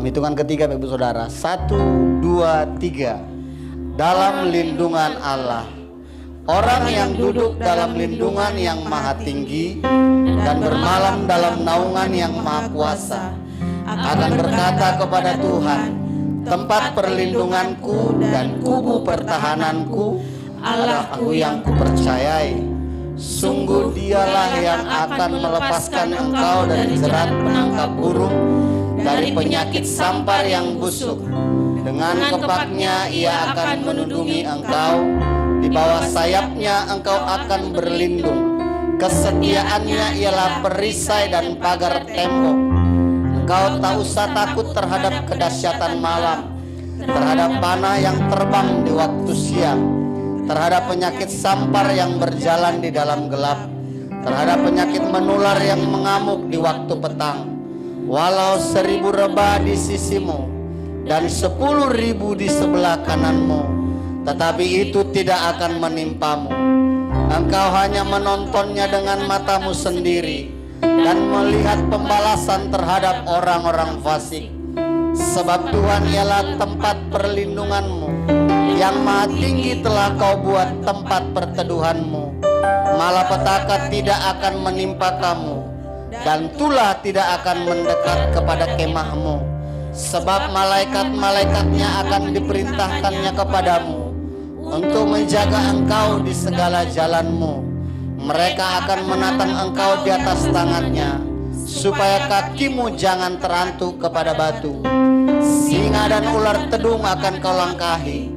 Dalam hitungan ketiga Bapak Ibu Saudara, 1, 2, 3. Dalam lindungan Allah. Orang yang duduk dalam lindungan yang maha tinggi dan bermalam dalam naungan yang maha kuasa akan berkata kepada Tuhan, tempat perlindunganku dan kubu pertahananku, Allahku yang kupercayai. Sungguh dialah yang akan melepaskan engkau dari jerat penangkap burung, dari penyakit sampar yang busuk. Dengan kepaknya ia akan melindungi engkau, di bawah sayapnya engkau akan berlindung. Kesetiaannya ialah perisai dan pagar tembok. Engkau tak usah takut terhadap kedahsyatan malam, terhadap panah yang terbang di waktu siang, terhadap penyakit sampar yang berjalan di dalam gelap, terhadap penyakit menular yang mengamuk di waktu petang. Walau 1000 rebah di sisimu dan 10.000 di sebelah kananmu, tetapi itu tidak akan menimpamu. Engkau hanya menontonnya dengan matamu sendiri dan melihat pembalasan terhadap orang-orang fasik. Sebab Tuhan ialah tempat perlindunganmu, yang maha tinggi telah kau buat tempat perteduhanmu. Malapetaka tidak akan menimpa kamu, dan tulah tidak akan mendekat kepada kemahmu. Sebab malaikat-malaikatnya akan diperintahkannya kepadamu untuk menjaga engkau di segala jalanmu. Mereka akan menatang engkau di atas tangannya, supaya kakimu jangan terantuk kepada batu. Singa dan ular tedung akan kau langkahi.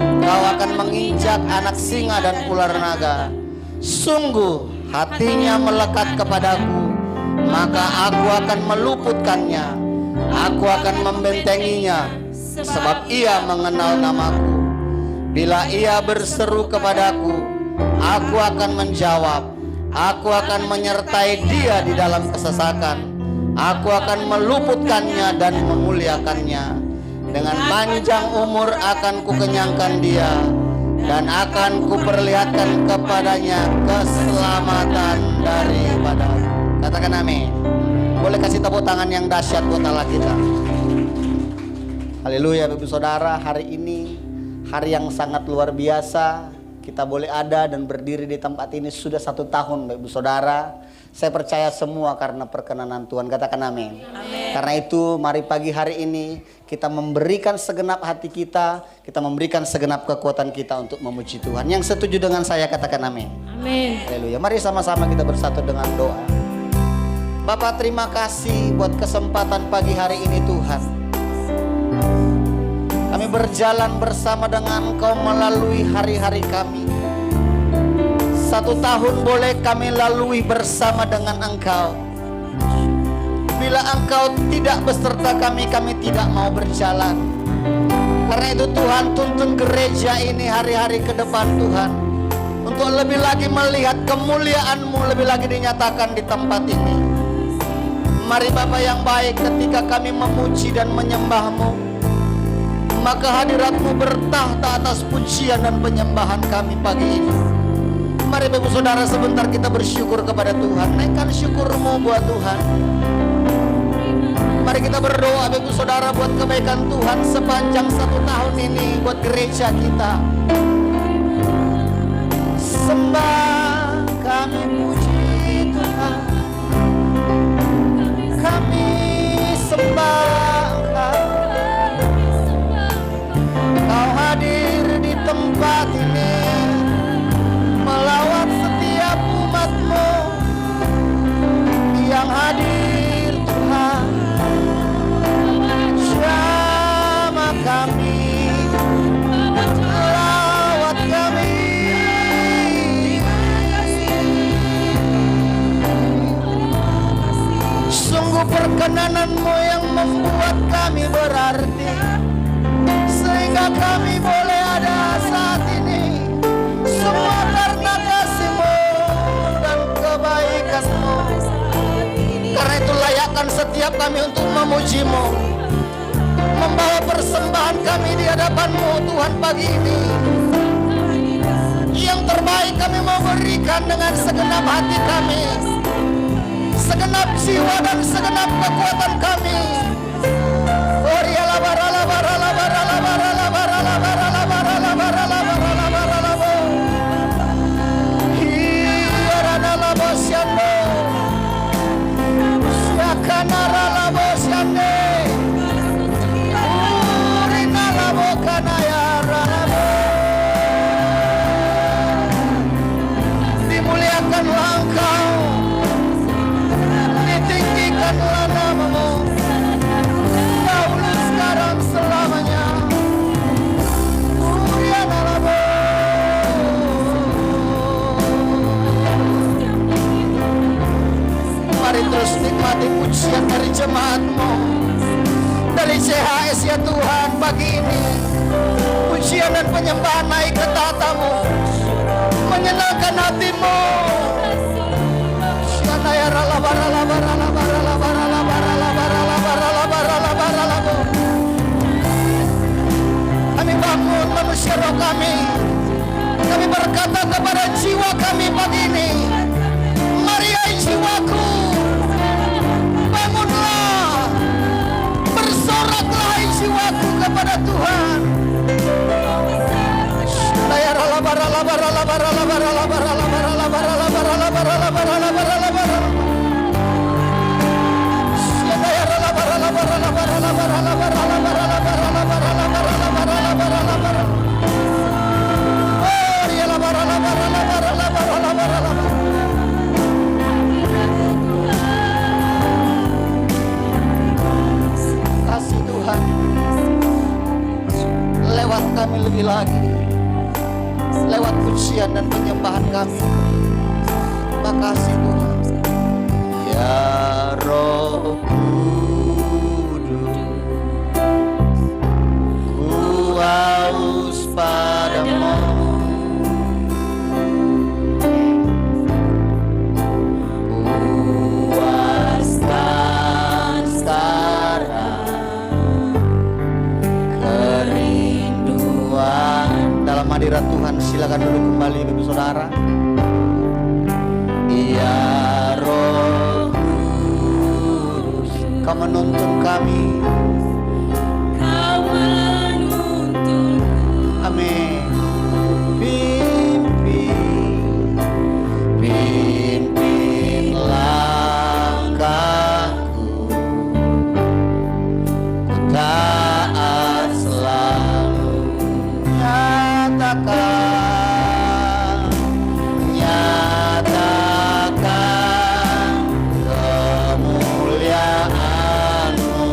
Kau akan menginjak anak singa dan ular naga. Sungguh hatinya melekat kepadaku, maka aku akan meluputkannya. Aku akan membentenginya, sebab ia mengenal namaku. Bila ia berseru kepadaku, aku akan menjawab. Aku akan menyertai dia di dalam kesesakan. Aku akan meluputkannya dan memuliakannya. Dengan panjang umur akan kukenyangkan dia, dan akan kuperlihatkan kepadanya keselamatan daripada. Katakan amin. Boleh kasih tepuk tangan yang dahsyat buat Allah kita. Haleluya Bapak Ibu Saudara, hari ini hari yang sangat luar biasa. Kita boleh ada dan berdiri di tempat ini sudah 1 tahun Bapak Ibu Saudara. Saya percaya semua karena perkenanan Tuhan. Katakan amin. Amin. Karena itu mari pagi hari ini kita memberikan segenap hati kita, kita memberikan segenap kekuatan kita untuk memuji Tuhan. Yang setuju dengan saya katakan amin. Amin. Haleluya. Mari sama-sama kita bersatu dengan doa. Bapak, terima kasih buat kesempatan pagi hari ini Tuhan. Kami berjalan bersama dengan Engkau melalui hari-hari kami. 1 tahun boleh kami lalui bersama dengan Engkau. Bila Engkau tidak beserta kami, kami tidak mau berjalan. Karena itu Tuhan, tuntun gereja ini hari-hari ke depan Tuhan, untuk lebih lagi melihat kemuliaan-Mu lebih lagi dinyatakan di tempat ini. Mari Bapa yang baik, ketika kami memuji dan menyembah-Mu, maka hadirat-Mu bertahta atas pujian dan penyembahan kami pagi ini. Mari Bapak Saudara sebentar kita bersyukur kepada Tuhan. Naikkan syukur-Mu buat Tuhan. Mari kita berdoa Bapak Saudara buat kebaikan Tuhan sepanjang 1 tahun ini buat gereja kita. Sembah kami puji Tuhan, kami sembah Engkau. Kau hadir di tempat ini, melawat setiap umat-Mu yang hadir Tuhan. Jamah kami, melawat kami. Sungguh perkenanan-Mu yang membuat kami berarti, sehingga kami boleh ada saat ini. Semua karena kasih-Mu dan kebaikan-Mu. Karena itu layakkan setiap kami untuk memuji-Mu, membawa persembahan kami di hadapan-Mu Tuhan pagi ini. Yang terbaik kami mau berikan dengan segenap hati kami, segenap jiwa dan segenap kekuatan kami. Oh pagi ini. Pujian dan penyembahan naik ke tahta-Mu, menyenangkan hati-Mu. Kami bangun manusia roh kami. Kami berkata kepada jiwa kami pagi ini, mari hai jiwaku, bangunlah, bersoraklah hai jiwaku kepada Tuhan. Kasih Tuhan, lewat kami lebih lagi, lewat pujian dan penyembahan kami. Makasih Tuhan. Ya Roh Kudus, ku haus padamu. Puaskan sekarang kerinduan. Dalam hadirat Tuhan silakan duduk kembali Ibu Saudara. Ya Roh Kudus, Kau menuntun kami. Kau menuntun. Amin. Pimpin langkahku, ku taat selalu. Nyatakan kemuliaan-Mu.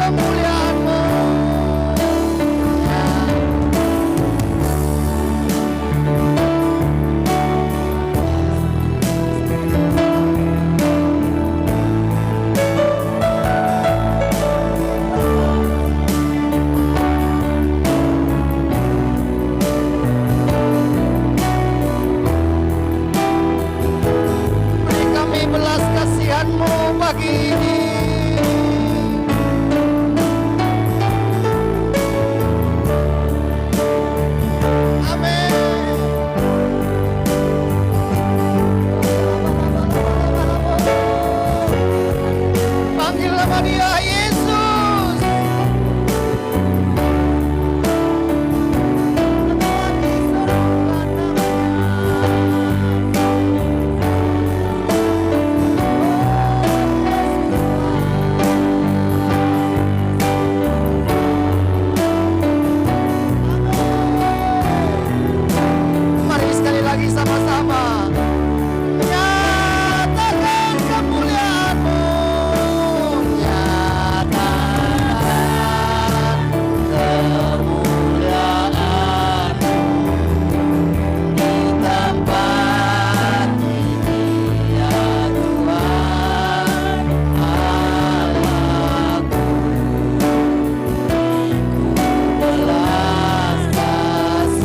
kemuliaan-Mu. Beri kami belas kasihan-Mu pagi ini. Amin. Panggil nama Dia, Yesus. Mari sekali lagi sama-sama. Nyatakan kemuliaan-Mu. Nyatakan kemuliaan-Mu di tempat ini, ya Tuhan Allahku. Belas kasihan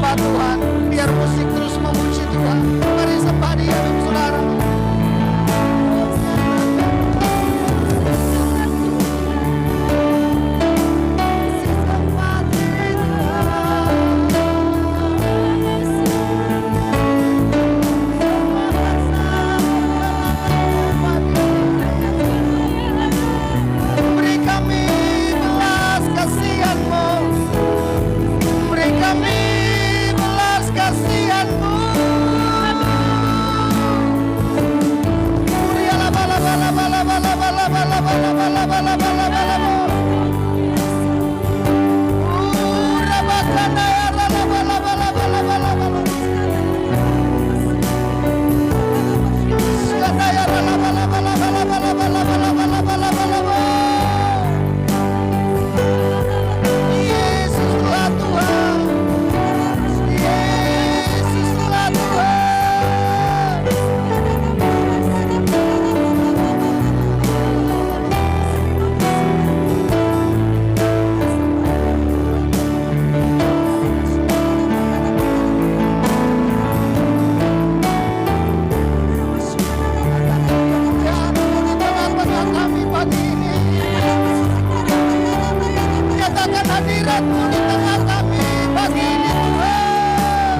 Tuhan, biar musik terus memuji Tuhan. Mari sembah Dia, saudara. Beri kami belas kasihan-Mu. Beri kami belas kasihan-Mu. Yesuslah Tuhan. Yesuslah Tuhan. Ya, di tengah-tengah kami pagi ini. Nyatakan hadirat-Mu di tengah kami pagi ini, Tuhan.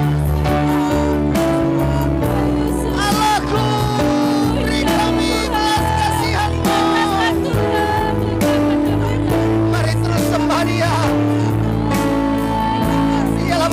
Allahku, beri kami belas kasihan-Mu. Mari terus sembah Dia. Dialah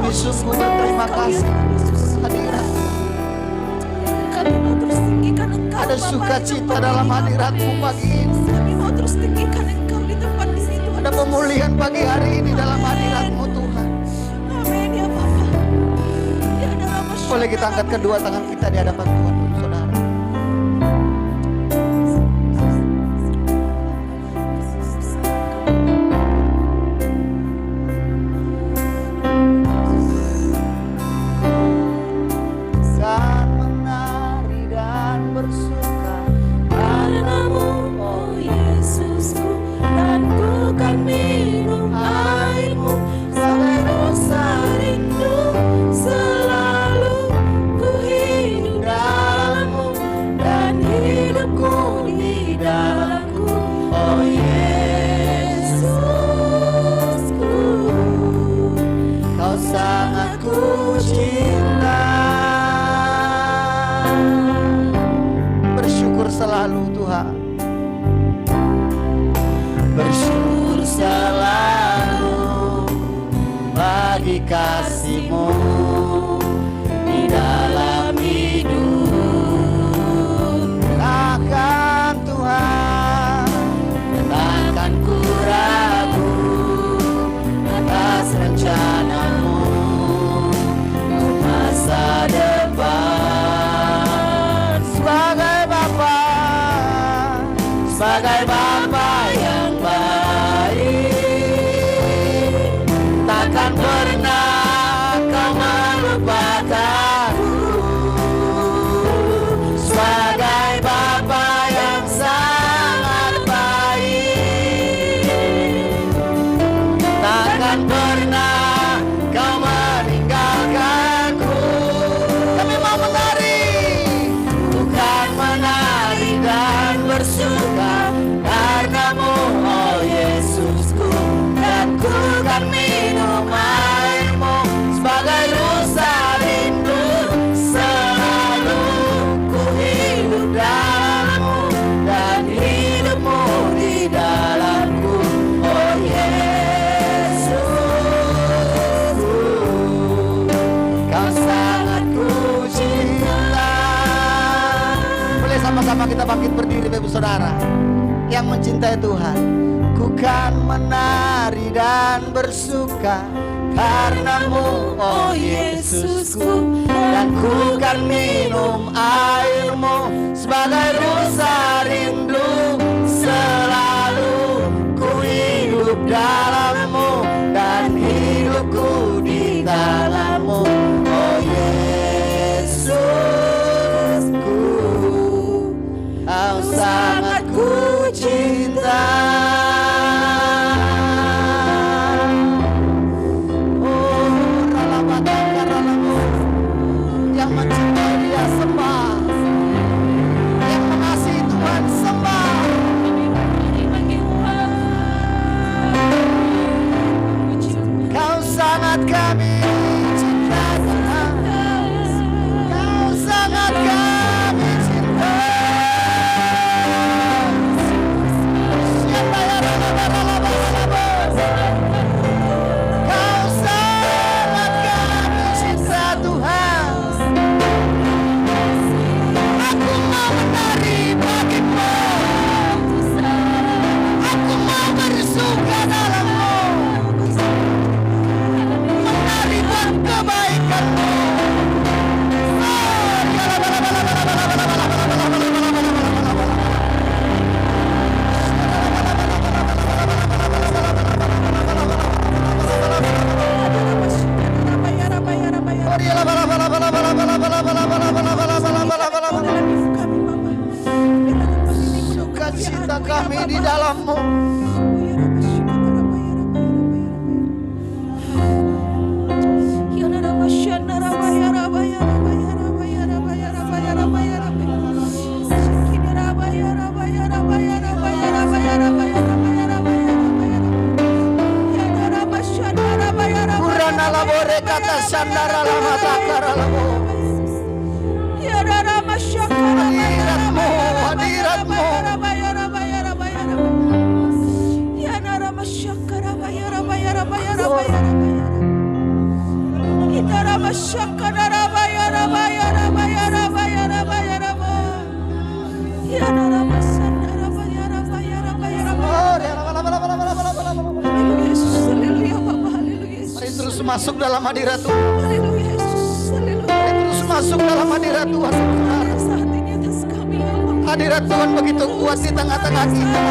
Kami sungguh berterima kasih hadirat. Kami mau terus tinggikan Engkau, Ada Bapa, sukacita di tempat dalam ini, hadirat-Mu Bapa. pagi ini. Kami mau terus tinggikan Engkau di tempat ini, Tuhan. Ada pemulihan pagi hari ini dalam hadirat-Mu Tuhan. Amin ya Bapa. Ya dalam Boleh kita angkat kedua tangan kita di hadapan Tuhan, saudara. Kan menari dan bersuka Karena-Mu, oh Yesusku, dan ku kan minum air-Mu sampai dosa rindu. Selalu ku hidup dalam-Mu dan hidupku di dalam-Ku, oh Yesusku. Kau sangat ku cinta. Bersyukur selalu Tuhan. Bersyukur selalu bagi kasih-Mu di dalam hidup. Takkan Tuhan, takkan ku ragu atas rencana-Mu untuk masa depan. Sebagai Bapa, sebagai Bapa yang baik, takkan pernah Kau melupakanku. Sebagai Bapa yang sangat baik, takkan pernah Kau meninggalkanku. Kami mau menari, bukan menari dan bersuka karena-Mu, oh Yesusku, dan ku kan minum air-Mu sebagai rusa rindu. Selalu ku hidup dalam-Mu dan hidup-Mu di dalamku, oh Yesusku. Kau sangat ku cinta. Boleh sama-sama kita bangkit berdiri, Bapak Saudara yang mencintai Tuhan. Ku kan menari dan bersuka karena-Mu, oh Yesusku, dan ku kan minum air-Mu sebagai rusa rindu. Selalu ku hidup dalam-Mu dan hidupku di dalam-Mu, oh Yesusku. Kau sangat ku cinta. Oh, ralabataka ralamu. Yang mencintai Dia sembah, yang mengasihi Tuhan sembah. Kau sangat kami cinta Tuhan. Kau sangat kami cinta. Siapa yang Kau sangat kami cinta Tuhan. Aku mau menari bagi-Mu. Aku mau bersuka dalam-Mu. Menari buat kebaikan-Mu. Sukacita kami di dalam-Mu. Kurana labore kata sandara lama takara lamo. Hadirat-Mu, hadirat-Mu. Mari terus masuk dalam hadirat Tuhan. Mari terus masuk dalam hadirat Tuhan. Hadirat Tuhan begitu kuat di tengah-tengah kita.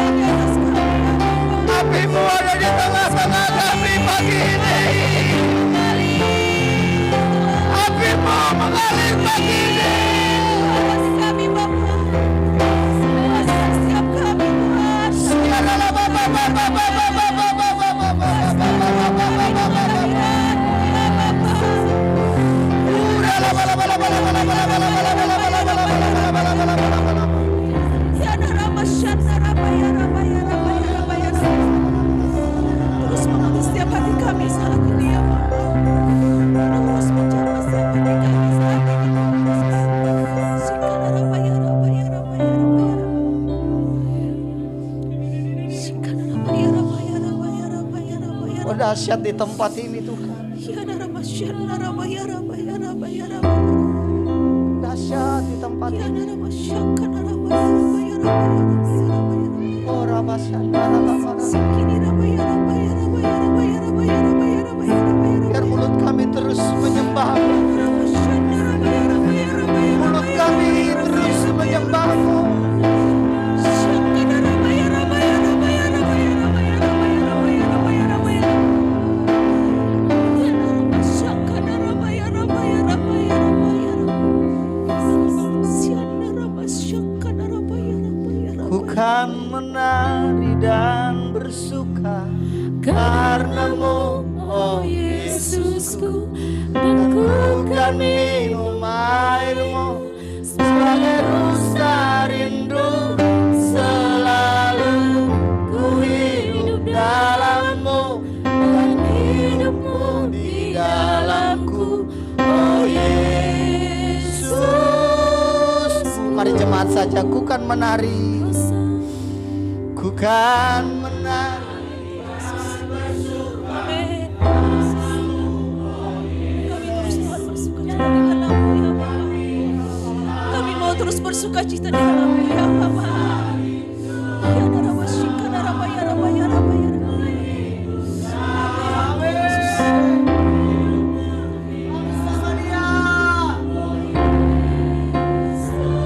Apimu ada di tengah-tengah kami pagi ini. Apimu mengalir pagi ini. Terus mengutus setiap hati kami saat ini ya Bapa. Terus menjamah setiap hati kami saat ini. Oh dahsyat di tempat ini Tuhan. Dahsyat di tempat ini. Oh biar mulut kami terus menyembah-Mu. Mulut kami terus menyembah-Mu. Ku kan menari dan bersuka karena-Mu, oh Yesusku, dan ku kan minum air-Mu sebagai rasa rindu. Selalu ku hidup dalam-Mu dan hidup-Mu di dalamku, oh Yesus. Mari jemaat saja, ku kan menari. Ku kan menari. Kami mau terus bersuka cita di dalam-Mu ya Bapa. Ya Rama Shikana Rama ya Rama ya Rama ya Rama.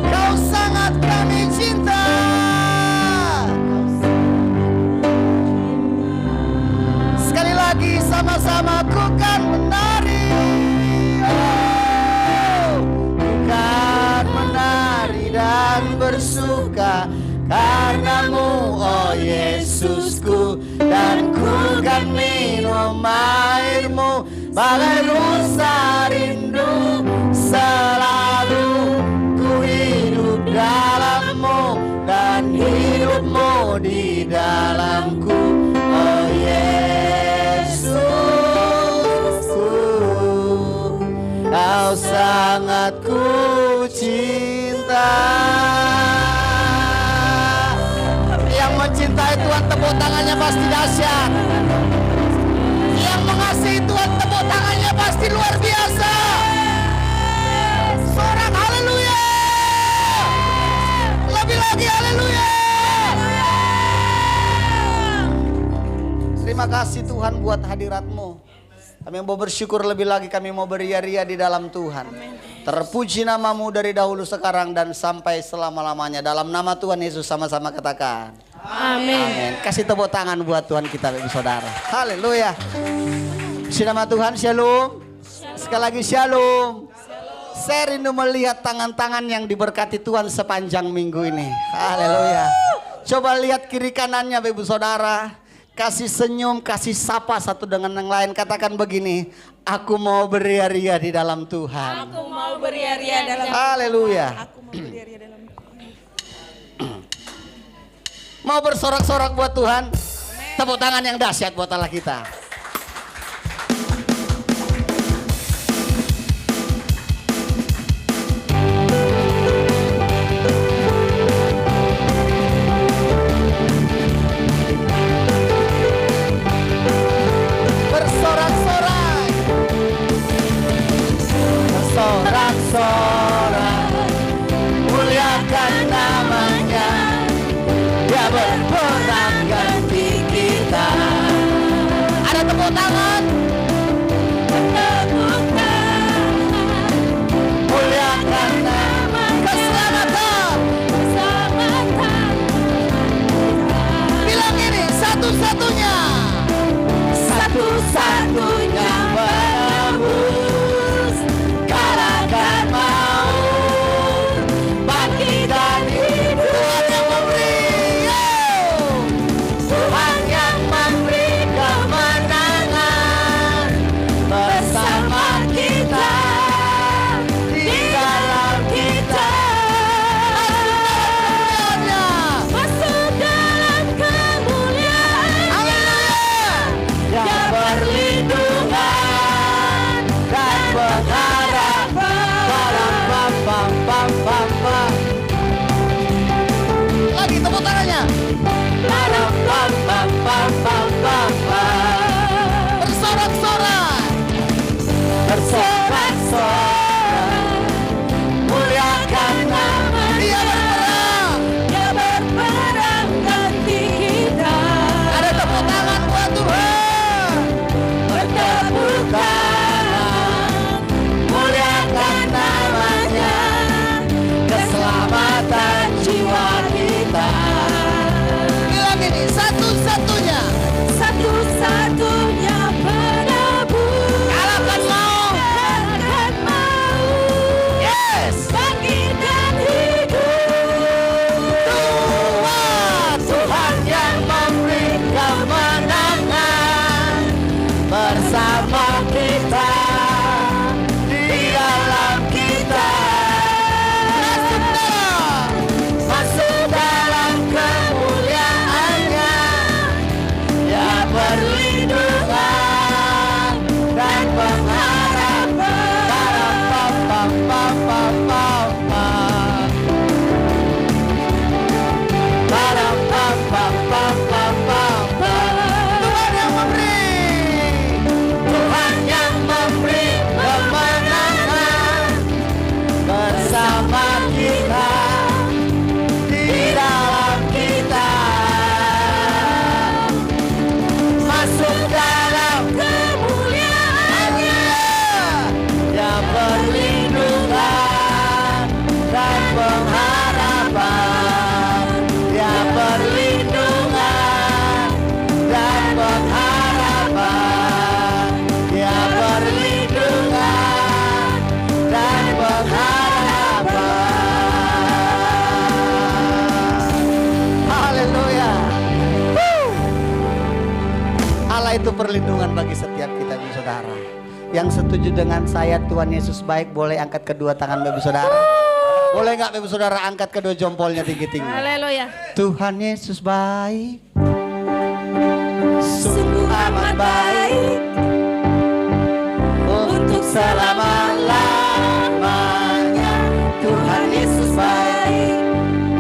Kau sangat kami cinta. Sekali lagi sama-sama ku kan menari. Oh, ku kan menari dan bersuka karena-Mu, oh Yesusku, dan ku kan minum air-Mu bagai rasa rindu. Selalu ku hidup dalam-Mu dan hidup-Mu di dalamku, oh Yesusku. Kau sangat ku cinta. Yang mencintai Tuhan tepuk tangannya pasti dahsyat. Yang mengasihi Tuhan tepuk tangannya pasti luar biasa. Sorak haleluya. Lebih lagi haleluya. Terima kasih Tuhan buat hadirat-Mu. Kami mau bersyukur lebih lagi, kami mau beria-ria di dalam Tuhan. Terpuji nama-Mu dari dahulu, sekarang, dan sampai selama-lamanya. Dalam nama Tuhan Yesus sama-sama katakan amin. Kasih tepuk tangan buat Tuhan kita, Bapak Saudara. Haleluya. Puji nama Tuhan, shalom. Sekali lagi shalom. Saya rindu melihat tangan-tangan yang diberkati Tuhan sepanjang minggu ini. Haleluya. Coba lihat kiri kanannya Bapak Saudara. Kasih senyum, kasih sapa satu dengan yang lain. Katakan begini, aku mau beria-ria di dalam Tuhan. Aku mau beria-ria dalam. Haleluya. Aku mau beria-ria dalam. Mau bersorak-sorak buat Tuhan. Tepuk tangan yang dahsyat buat Allah kita. Bersorak-sorak. bersorak, muliakan namanya. Dia berperang ganti kita. Ada tepuk tangan. Tepuk tangan. Muliakan namanya. Keselamatan. Keselamatan. Bilang ini satu-satunya. Satu-satunya penebus, kalahkan maut, bangkitkan hidup. Tuhan yang memberi, Tuhan yang memberi kemenangan bersama kita, di dalam kita. Masuk dalam kemuliaan. Haleluya. Yang perlindungan dan pengharapan. Lagi tepuk tangannya. Bersorak-sorak. Bersorak-sorak. Muliakan nama. Dia berperang. Dia berperang ganti kita. Ada tepuk tangan buat Tuhan. Bertepuk tangan. Muliakan namanya. Keselamatan jiwa kita. Bilang ini satu-satunya. Satu-satunya penebus. Kalahkan maut. Kalahkan maut. Yes. Bangkitkan hidup. Tuhan yang memberi kemenangan bersama kita, di dalam kita. Masuk dalam kemuliaannya. Ya perlindungan dan Tuhan yang memberi, Tuhan yang memberi kemenangan bersama kita, di dalam kita. Masuk dalam kemuliaannya. Ya perlindungan dan pengharapan. Ya perlindungan dan pengharapan. Ya perlindungan dan pengharapan. Haleluya. Allah itu perlindungan bagi setiap kita, Bapak Saudara. Yang setuju dengan saya Tuhan Yesus baik, boleh angkat kedua tangan Bapak Saudara. Boleh nggak Bapak Saudara angkat kedua jempolnya tinggi-tinggi. Haleluya. Tuhan Yesus baik, Sungguh amat baik untuk selama-lamanya. Tuhan Yesus baik.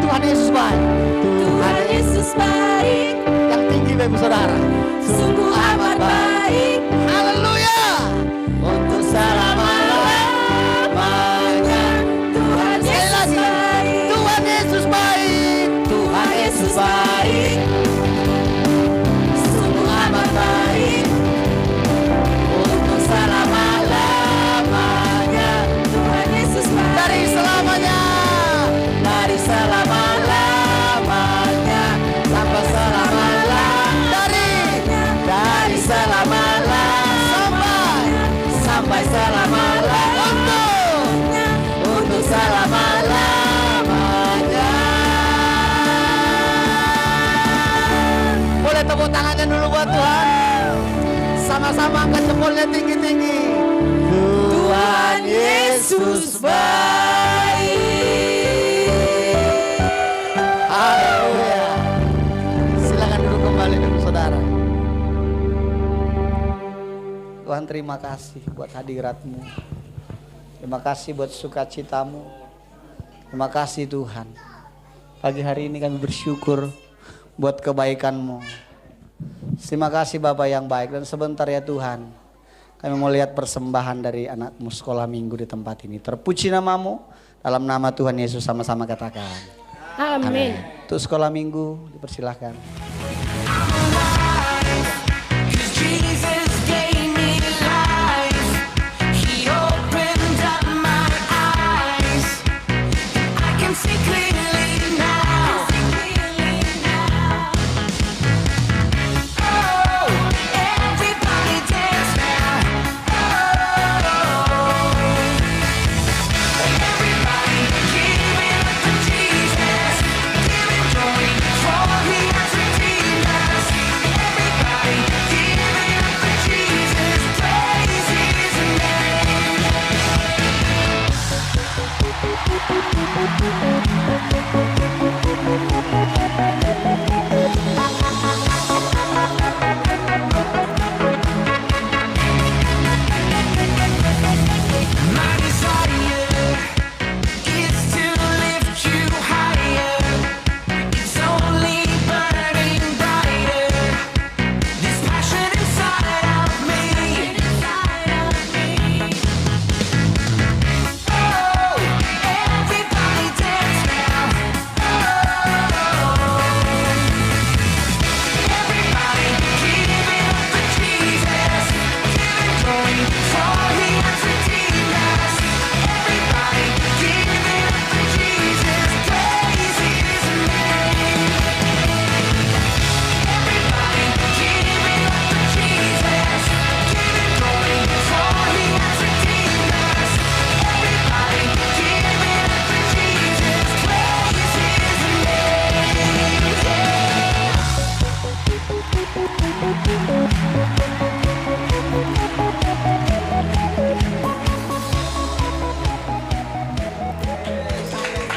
Tuhan Yesus baik. Tuhan Yesus baik. Yang tinggi Bapak Saudara. Sungguh amat baik. Haleluya. Untuk selama-lamanya. Tuhan Sekali Yesus lagi. baik. Tuhan Yesus baik. Tuhan Yesus baik. Sungguh amat baik. Untuk selama-lamanya. Tuhan Yesus baik. Dari selamanya. Dari selama-lamanya. Sampai selama-lamanya. Dari selama-lamanya. Sampai selama-lamanya. Untuk selama-lamanya. Boleh tepuk tangannya dulu buat Tuhan. Sama-sama angkat jempolnya tinggi-tinggi. Tuhan Yesus baik. Haleluya. Silakan duduk kembali Bapak Saudara. Tuhan terima kasih buat hadirat-Mu. Terima kasih buat sukacitamu. Terima kasih Tuhan. Pagi hari ini kami bersyukur buat kebaikan-Mu. Terima kasih Bapak yang baik. Dan sebentar ya Tuhan, Kami mau lihat persembahan dari anakmu sekolah minggu di tempat ini. Terpuji namamu, dalam nama Tuhan Yesus sama-sama katakan. Amin. Untuk sekolah minggu dipersilahkan.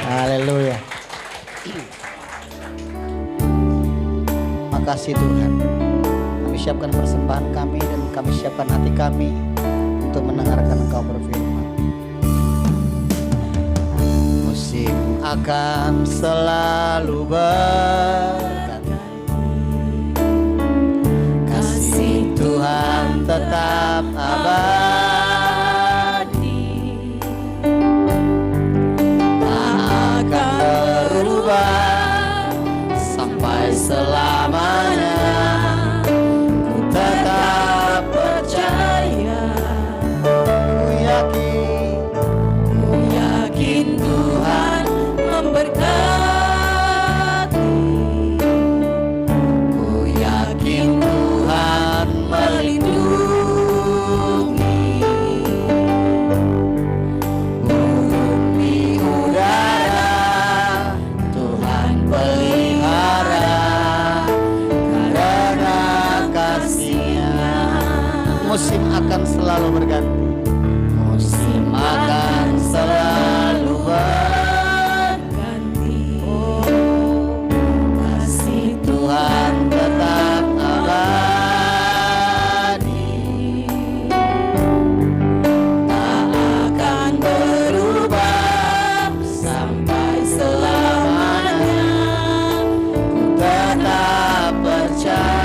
Haleluya. Makasih Tuhan. Kami siapkan persembahan kami dan kami siapkan hati kami untuk mendengarkan Engkau berfirman. Musim akan selalu berganti, kasih Tuhan tetap abadi. Selamanya ku tetap percaya, ku yakin Tuhan memberkati, ku yakin Tuhan melindungi, burung di udara Tuhan pelihara. Musim akan selalu berganti, musim akan selalu berganti. Oh, kasih Tuhan tetap abadi, tak akan berubah sampai selamanya. Ku tetap percaya.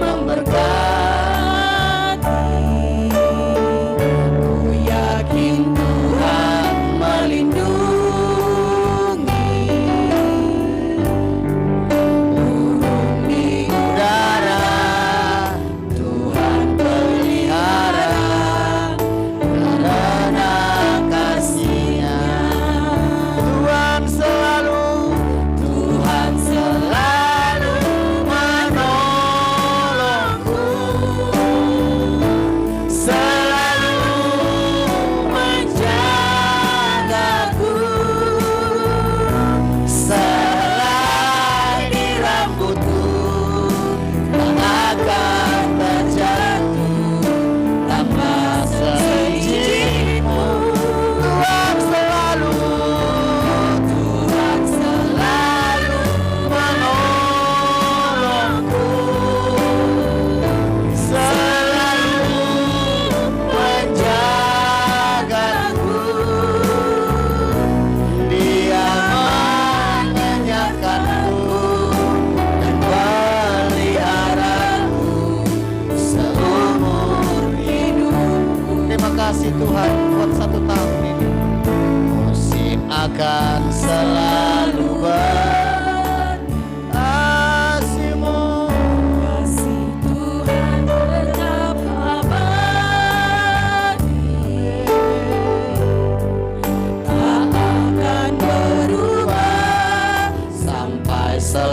Memberkati.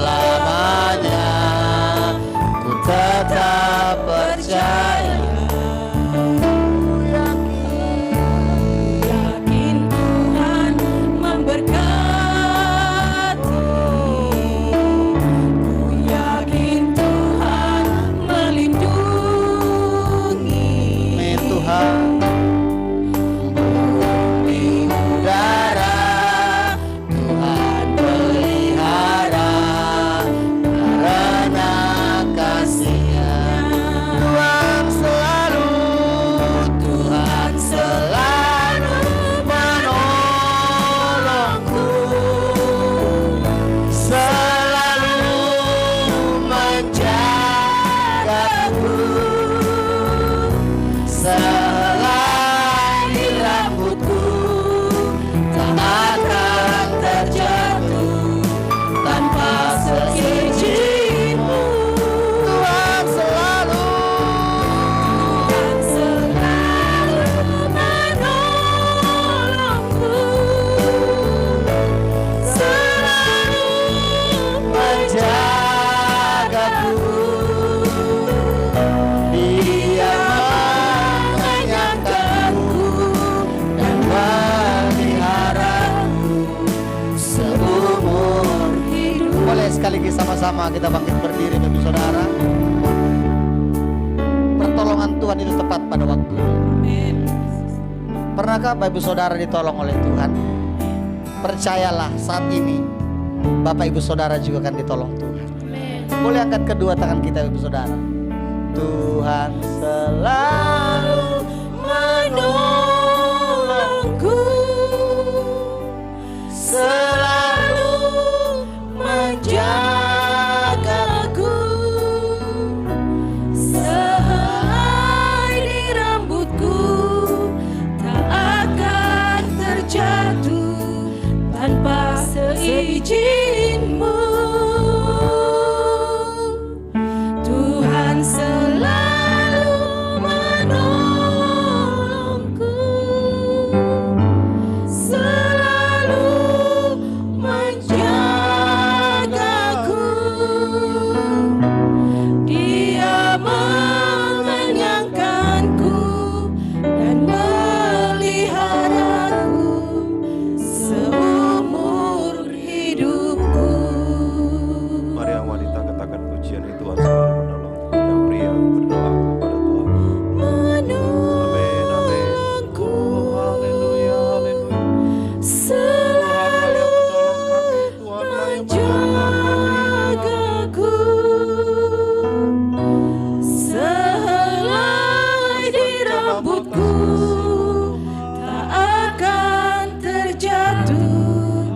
selamanya. Ku tetap percaya. Yakin Tuhan memberkati. Ku yakin Tuhan melindungi. Amin Tuhan. Bumi udara Tuhan pelihara karena kasih-Nya. Tuhan selalu menolongku, selalu menjagaku. Selai di rambutku tak akan terjatuh tanpa seizin-Mu. Tuhan selalu menolongku, selalu menjagaku. Dia mengenyangkanku dan memeliharaku seumur hidup. Boleh sekaligus sama-sama kita bangkit berdiri, Bapak Saudara. Pertolongan Tuhan itu tepat pada waktunya. Pernahkah Bapak Saudara ditolong oleh Tuhan? Percayalah, saat ini Bapak Ibu Saudara juga akan ditolong Tuhan. Boleh angkat kedua tangan kita, Ibu Saudara. Tuhan selalu menolongku, selalu menjagaku. Sehelai di rambutku tak akan terjatuh tanpa seizin-Mu. Tuhan selalu menolongku, selalu menjagaku. Dia mengenyangkanku dan meliharaku seumur hidupku. Mari yang wanita katakan pujian itu Tuhan selalu menolong. Yang pria berdoa kepada Tuhan. Amin, amin. Oh, haleluya, haleluya. Selalu menjagaku, sehelai di rambutku tak akan terjatuh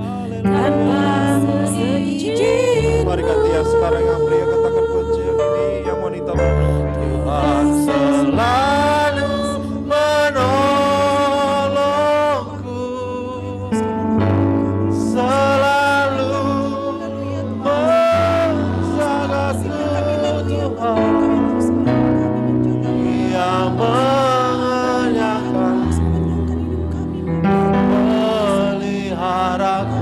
tanpa seizin-Mu. Mari gantian sekarang yang pria katakan pujian ini, yang wanita berdoa. Tuhan selalu menolongku, selalu menjagaku. Dia mengenyangkan, meliharaku.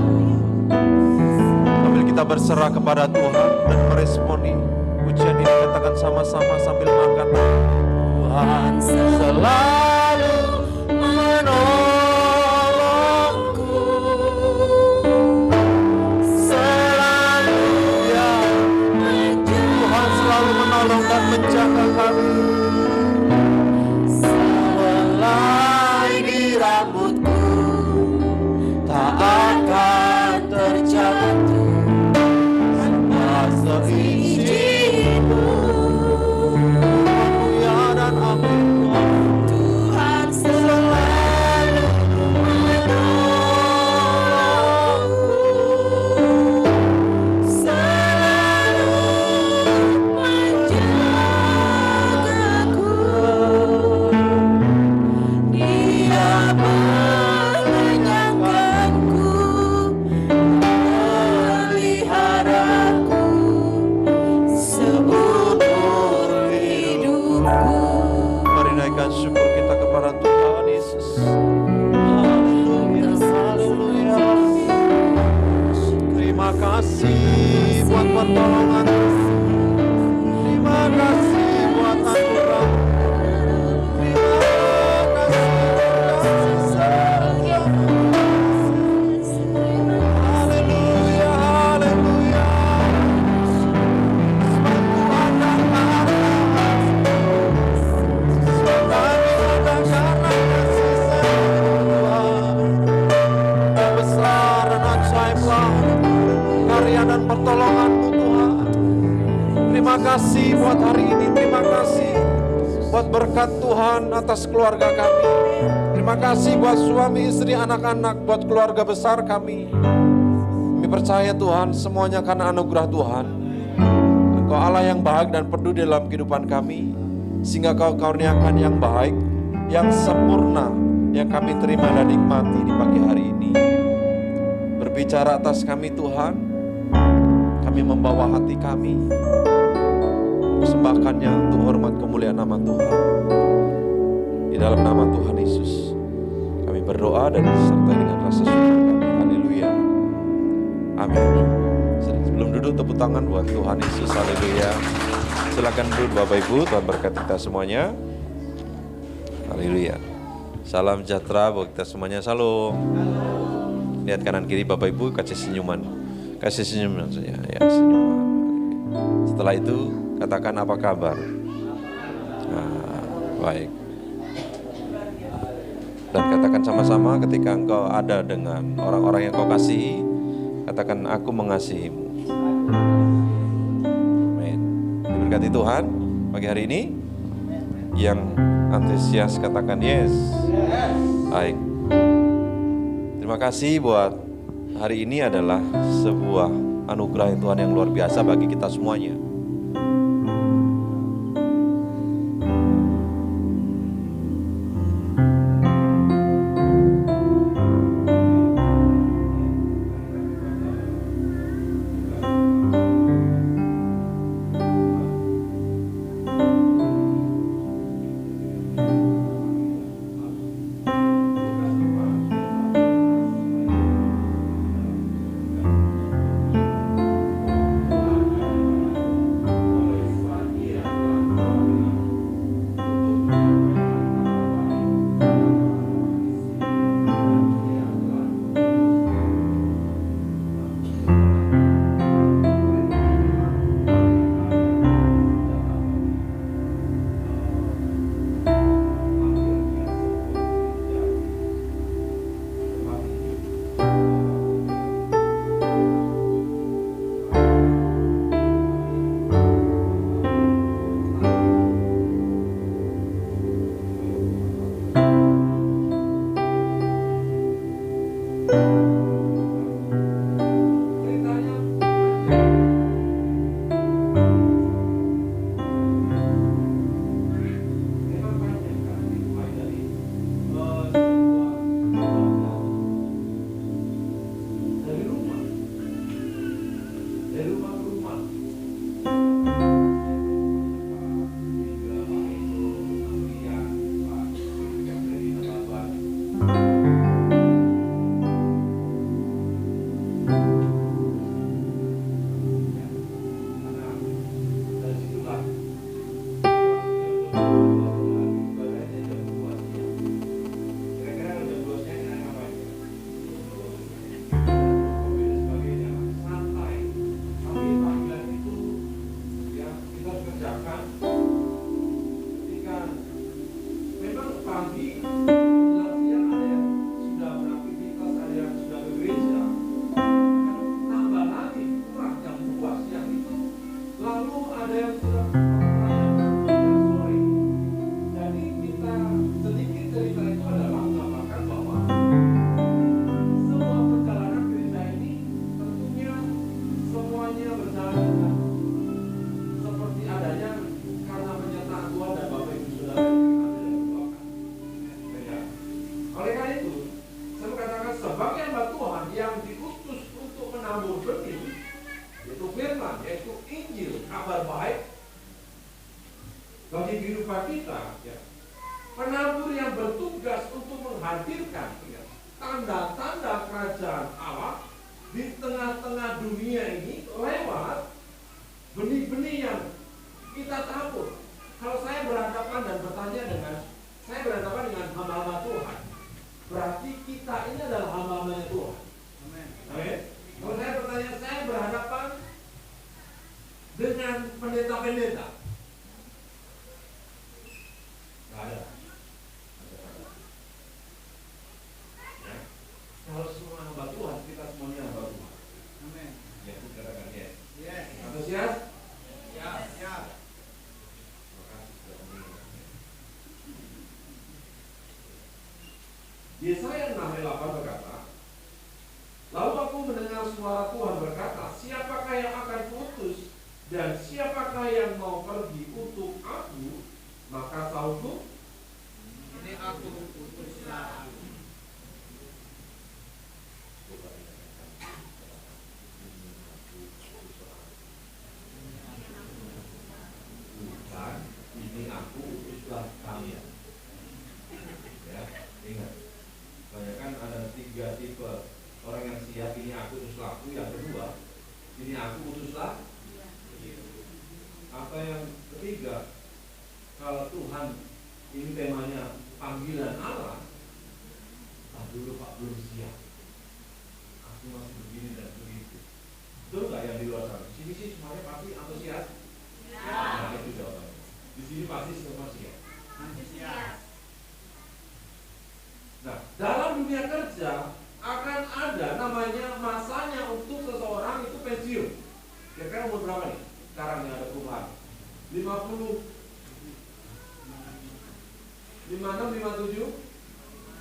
Sambil kita berserah kepada Tuhan dan meresponi pujian ini, katakan sama-sama sambil mengangkat tangan. Tuhan selalu menolongku, selalu ya. Tuhan selalu menolong dan menjaga kami. Selai di rambutku tak akan terjatuh tanpa seizin-Mu. Haleluya dan amin. Tuhan selalu menolongku, selalu menjagaku. Dia mengenyangkanku, meliharaku pertolongan. Terima kasih buat anugerah. Terima kasih kasih sayang. Haleluya, haleluya. Sebab Tuhan dan Allah. Sebab kami ada karena kasih sayang Tuhan. Yang besar dan ajaiblah karya dan pertolongan-Mu Tuhan. Terima kasih buat hari ini. Terima kasih buat berkat Tuhan atas keluarga kami. Terima kasih buat suami, istri, anak-anak, buat keluarga besar kami. Kami percaya Tuhan, semuanya karena anugerah Tuhan. Engkau Allah yang baik dan peduli dalam kehidupan kami, sehingga Kau karuniakan yang baik, yang sempurna, yang kami terima dan nikmati di pagi hari ini. Berbicara atas kami Tuhan, kami membawa hati kami, persembahkannya untuk hormat kemuliaan nama Tuhan. Di dalam nama Tuhan Yesus, kami berdoa dan disertai dengan rasa syukur kami. Haleluya. Amin. Sebelum duduk, tepuk tangan buat Tuhan Yesus. Haleluya. Silakan duduk Bapak Ibu, Tuhan berkati kita semuanya. Haleluya. Salam sejahtera buat kita semuanya. Salam. Lihat kanan kiri Bapak Ibu, kasih senyuman. Kasih senyuman saja, ya senyuman. Setelah itu katakan apa kabar. Nah, baik. Dan katakan sama-sama ketika engkau ada dengan orang-orang yang kau kasihi, katakan aku mengasihimu. Amin. Diberkati Tuhan pagi hari ini. Yang antusias katakan yes. Baik. Terima kasih buat hari ini adalah sebuah anugerah Tuhan yang luar biasa bagi kita semuanya. Penabur yang bertugas untuk menghadirkan tanda-tanda kerajaan Allah di tengah-tengah dunia ini lewat dengan pendeta-pendeta? Nggak ada. Ya. Kalau semua hamba Tuhan, kita semuanya hamba Tuhan. Amin. Ya, itu katakan yes. Yes. Antusias? Ya. Ya. Makasih sudah mengingatkan. Yesaya 6:8 berkata, lalu aku mendengar suara Tuhan berkata, siapakah yang akan kuutus dan siapakah yang mau pergi untuk aku? Maka sahutku, Ini aku utuslah aku. bukan, ini aku utuslah kalian. Ya, ingat. Banyak kan ada 3 tipe orang yang siap, ini aku utuslah aku. Yang kedua, ini aku utuslah. Apa yang ketiga, kalau Tuhan ini temanya panggilan Allah, dulu Pak belum siap, aku masih begini dan begitu. Betul nggak yang di luar sana? Di sini sih semuanya pasti antusias. Nah, itu jawabannya. Di sini pasti semua siap. Antusias. Nah, dalam dunia kerja akan ada namanya masanya untuk seseorang itu pensiun. Kira-kira umur berapa nih? Sekarang yang ada perubahan 50, 56, 57,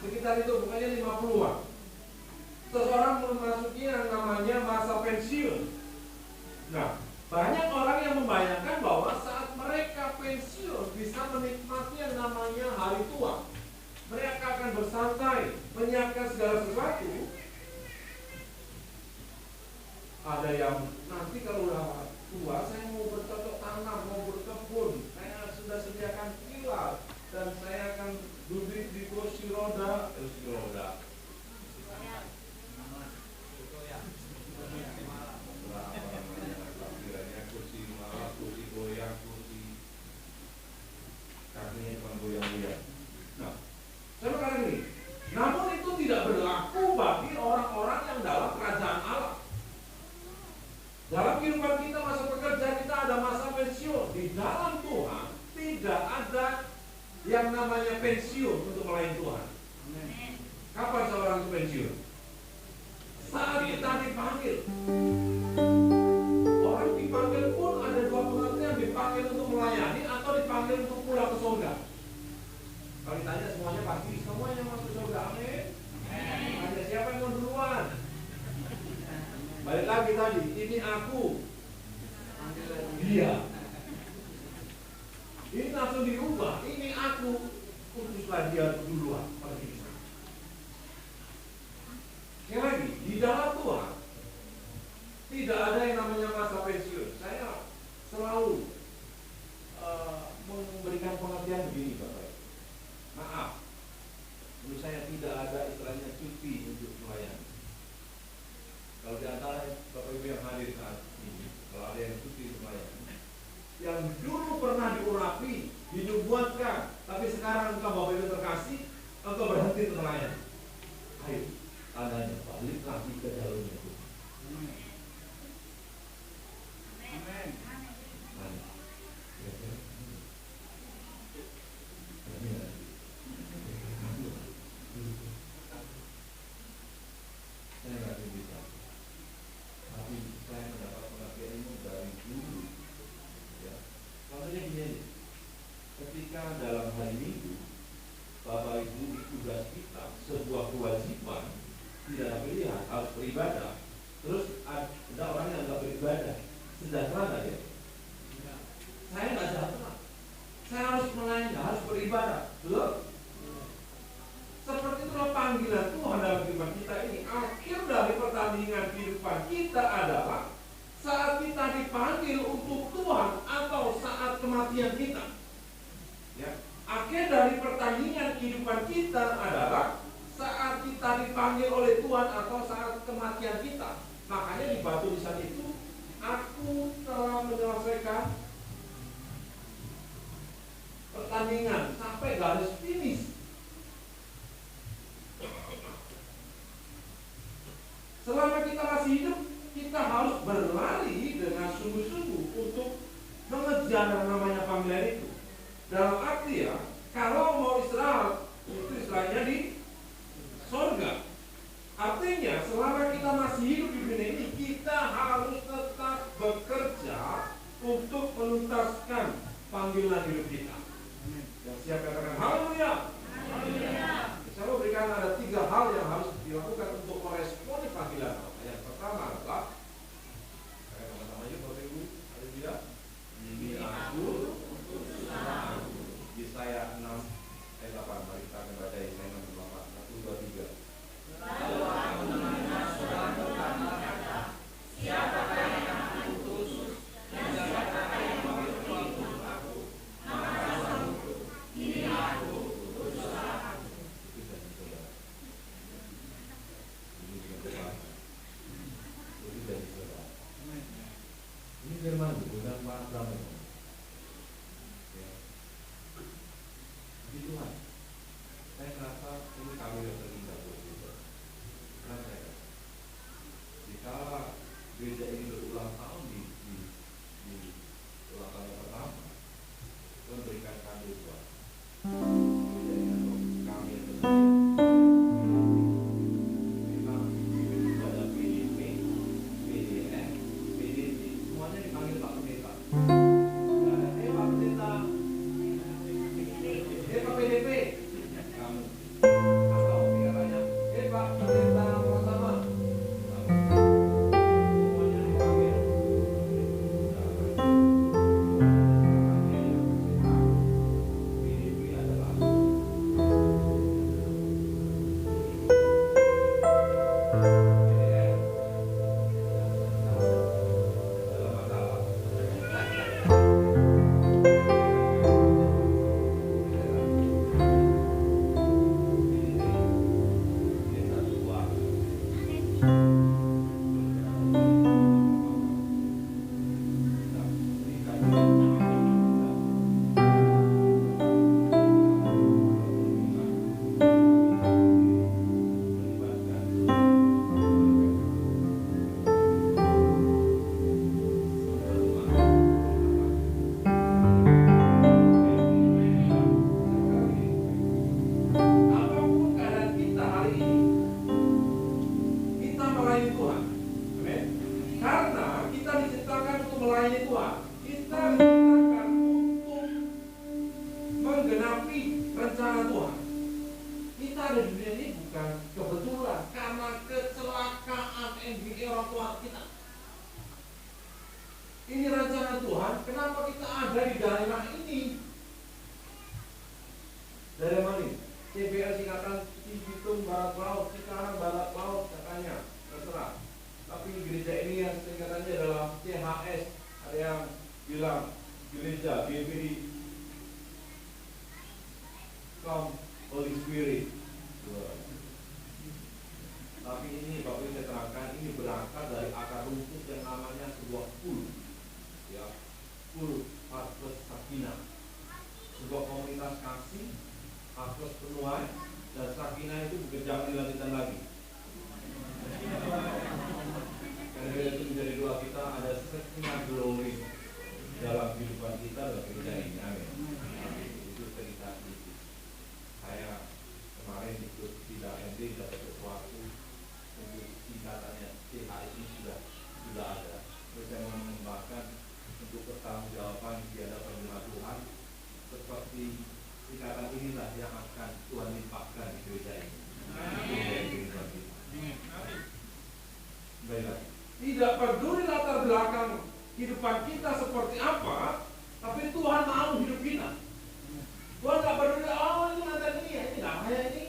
sekitar itu, bukannya 50-an. Seseorang memasuki yang namanya masa pensiun. Nah, banyak orang yang membayangkan bahwa saat mereka pensiun bisa menikmati yang namanya hari tua. Mereka akan bersantai, menyiapkan segala sesuatu. Ada yang nanti kalau udah tua, saya mau bercocok tanam, mau berkebun, saya sudah sediakan kilat, dan saya akan duduk di kursi roda. Kiranya kursi malah, kursi goyang, kursi kakinya bukan goyang-goyang. Nah, saya berkata gini, namun itu tidak berlaku bagi orang-orang yang dalam kerajaan Allah. Dalam kehidupan kita, masa bekerja kita ada masa pensiun. Di dalam Tuhan tidak ada yang namanya pensiun untuk melayani Tuhan. Kapan seorang itu pensiun? Saat kita dipanggil. Orang dipanggil pun ada 2 pengertian, dipanggil untuk melayani atau dipanggil untuk pulang ke surga. Kalau ditanya semuanya pasti semuanya masuk surga. Amin. Hanya siapa yang mau duluan? Balik lagi tadi, ini aku, dia. Ini langsung diubah, ini aku, utuslah dia duluan. Pergi ke sana. Sekali lagi, di dalam Tuhan tidak ada yang namanya masa pensiun. Saya selalu memberikan pengertian begini, Bapak. Maaf, menurut saya tidak ada istilahnya cuti untuk melayani. Kalau di antara Bapak Ibu yang hadir saat ini, kalau ada yang cuti untuk melayani, yang dulu pernah diurapi, dinubuatkan, tapi sekarang engkau Bapak Ibu terkasih, engkau berhenti untuk melayani. Ayo, tandanya balik lagi ke jalurnya itu. Amin. Saya nggak bisa, tapi saya mendapat pengertian ini dari dulu. Ya, contohnya gini, ketika dalam hari Minggu, Bapak Ibu tugas kita sebuah kewajiban, tidak ada pilihan, harus beribadah. Terus ada orang yang nggak beribadah, sejahtera nggak ya? Saya nggak sejahtera. Saya harus melayani, harus beribadah. Betul? Seperti itulah panggilan Tuhan dalam kehidupan kita ini. Akhir dari pertandingan kehidupan kita adalah saat kita dipanggil untuk Tuhan atau saat kematian kita. Ya. Akhir dari pertandingan kehidupan kita adalah saat kita dipanggil oleh Tuhan atau saat kematian kita. Makanya di batu nisan itu, aku telah menyelesaikan pertandingan sampai garis finish. Selama kita masih hidup, kita harus berlari dengan sungguh-sungguh untuk sejarah namanya panggilan itu. Dalam arti ya, kalau mau istirahat, itu istilahnya di sorga. Artinya selama kita masih hidup di dunia ini, kita harus tetap bekerja untuk menuntaskan panggilan hidup kita. Yang siap katakan haleluya. Saya mau berikan ada 3 hal yang harus dilakukan untuk meresponi panggilan. Yang pertama adalah, sama-sama yuk Bapak Ibu, haleluya. Ini aku Yesaya 6 ayat 8. Mari kita akan baca Yesaya 6 ayat 8. 1, 2, 3. Lalu aku mendengar suara berkata, siapakah yang aku utus dan siapakah yang memikul aku? Maka sahutku, ini aku, utuslah aku. Itu dari saudara. Ini juga berbahaya. Itu dari saudara. Ini firman bukan Pak Abraham. Ya. Puji Tuhan. Saya merasa ini kami yang terindah buat kita. Karena saya kata, jika gereja ini berulang tahun di ulang tahun yang pertama, Tuhan berikan kado buat gereja ini atau kami yang bersedia. Memang pada PDP, PDN, PDC, semuanya dipanggil Pak Pendeta. Pak Pendeta, Pak PDP, kamu. Atau katanya, Pak Pendeta pertama, kamu. Semuanya dipanggil. PDP adalah PDN. Dalam masalah. Apapun keadaan kita hari ini, kita melayani Tuhan. Amin. Karena kita diciptakan untuk melayani Tuhan. Kita diciptakan untuk menggenapi rencana Tuhan. Kita ada di dunia ini bukan kebetulan karena kecelakaan NBA orang tua kita. Ini rencana Tuhan. Kenapa kita ada di daerah ini? Daerah mana ini? CBL singkatan Cibitung Barat Laut, Cikarang Barat Laut katanya, terserah. Tapi gereja ini yang singkatannya adalah CHS. Ada yang bilang gereja BPD Come Holy Spirit. Tapi ini Bapak Ibu saya terangkan, ini berangkat dari akar rumput yang namanya sebuah pool, ya, pool Harvest Sakinah, sebuah komunitas kasih, Harvest penuai, dan Sakinah itu bekerja di lanjutan lagi. Karena itu menjadi doa kita ada Sakinah glory dalam kehidupan kita dalam gereja ini. Amin. Itu cerita itu. Saya kemarin ikut tidak MD dapat sesuatu untuk singkatannya CHS ini sudah ada. Terus saya mau mengembangkan untuk pertanggungjawaban di hadapan jemaat Tuhan seperti singkatan inilah yang akan Tuhan limpahkan di gereja ini. Baiklah. Tidak peduli latar belakang kehidupan kita seperti apa, tapi Tuhan mau hidup kita. Tuhan nggak peduli, oh ini mantan ini ya, ini nggak kayak ini,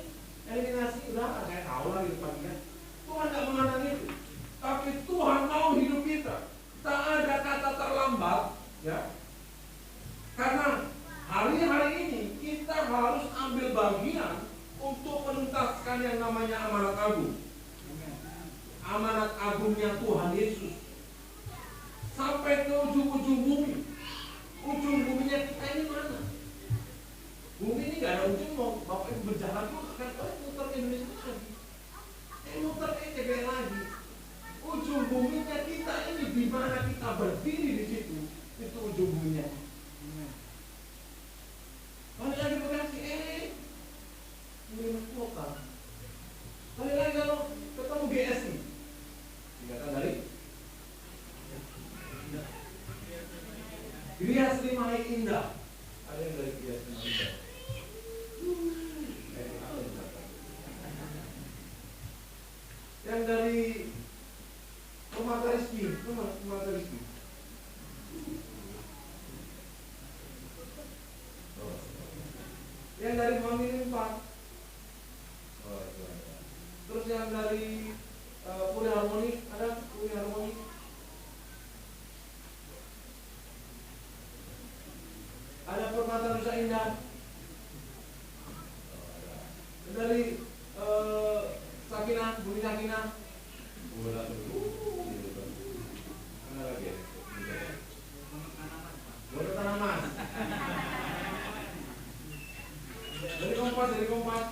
eliminasi udah saya tahu lah kehidupan dia. Tuhan nggak memandang itu, tapi Tuhan mau hidup kita. Tak ada kata terlambat, ya. Karena hari-hari ini kita harus ambil bagian untuk menuntaskan yang namanya amanat agung. Amanat agungnya Tuhan Yesus sampai ke ujung-ujung bumi. Ujung buminya kita ini mana? Bumi ini gak ada ujung, mau Bapak Ibu berjalan tuh kan muter ke Indonesia lagi, muter ke CBL lagi. Ujung buminya kita ini di mana kita berdiri di situ, itu ujung buminya Gria Srimai Indah. Ada yang dari Gria Srimai Indah? Yang dari Permata Rizky, Permata Rizky. Yang dari Family 4. Terus yang dari Puri Harmoni, ada Puri Harmoni. Ada Permata Nusa Indah. Dari Sakinah, Bumi Sakinah. Mana lagi? Bodoh Tanaman. Dari Kompas.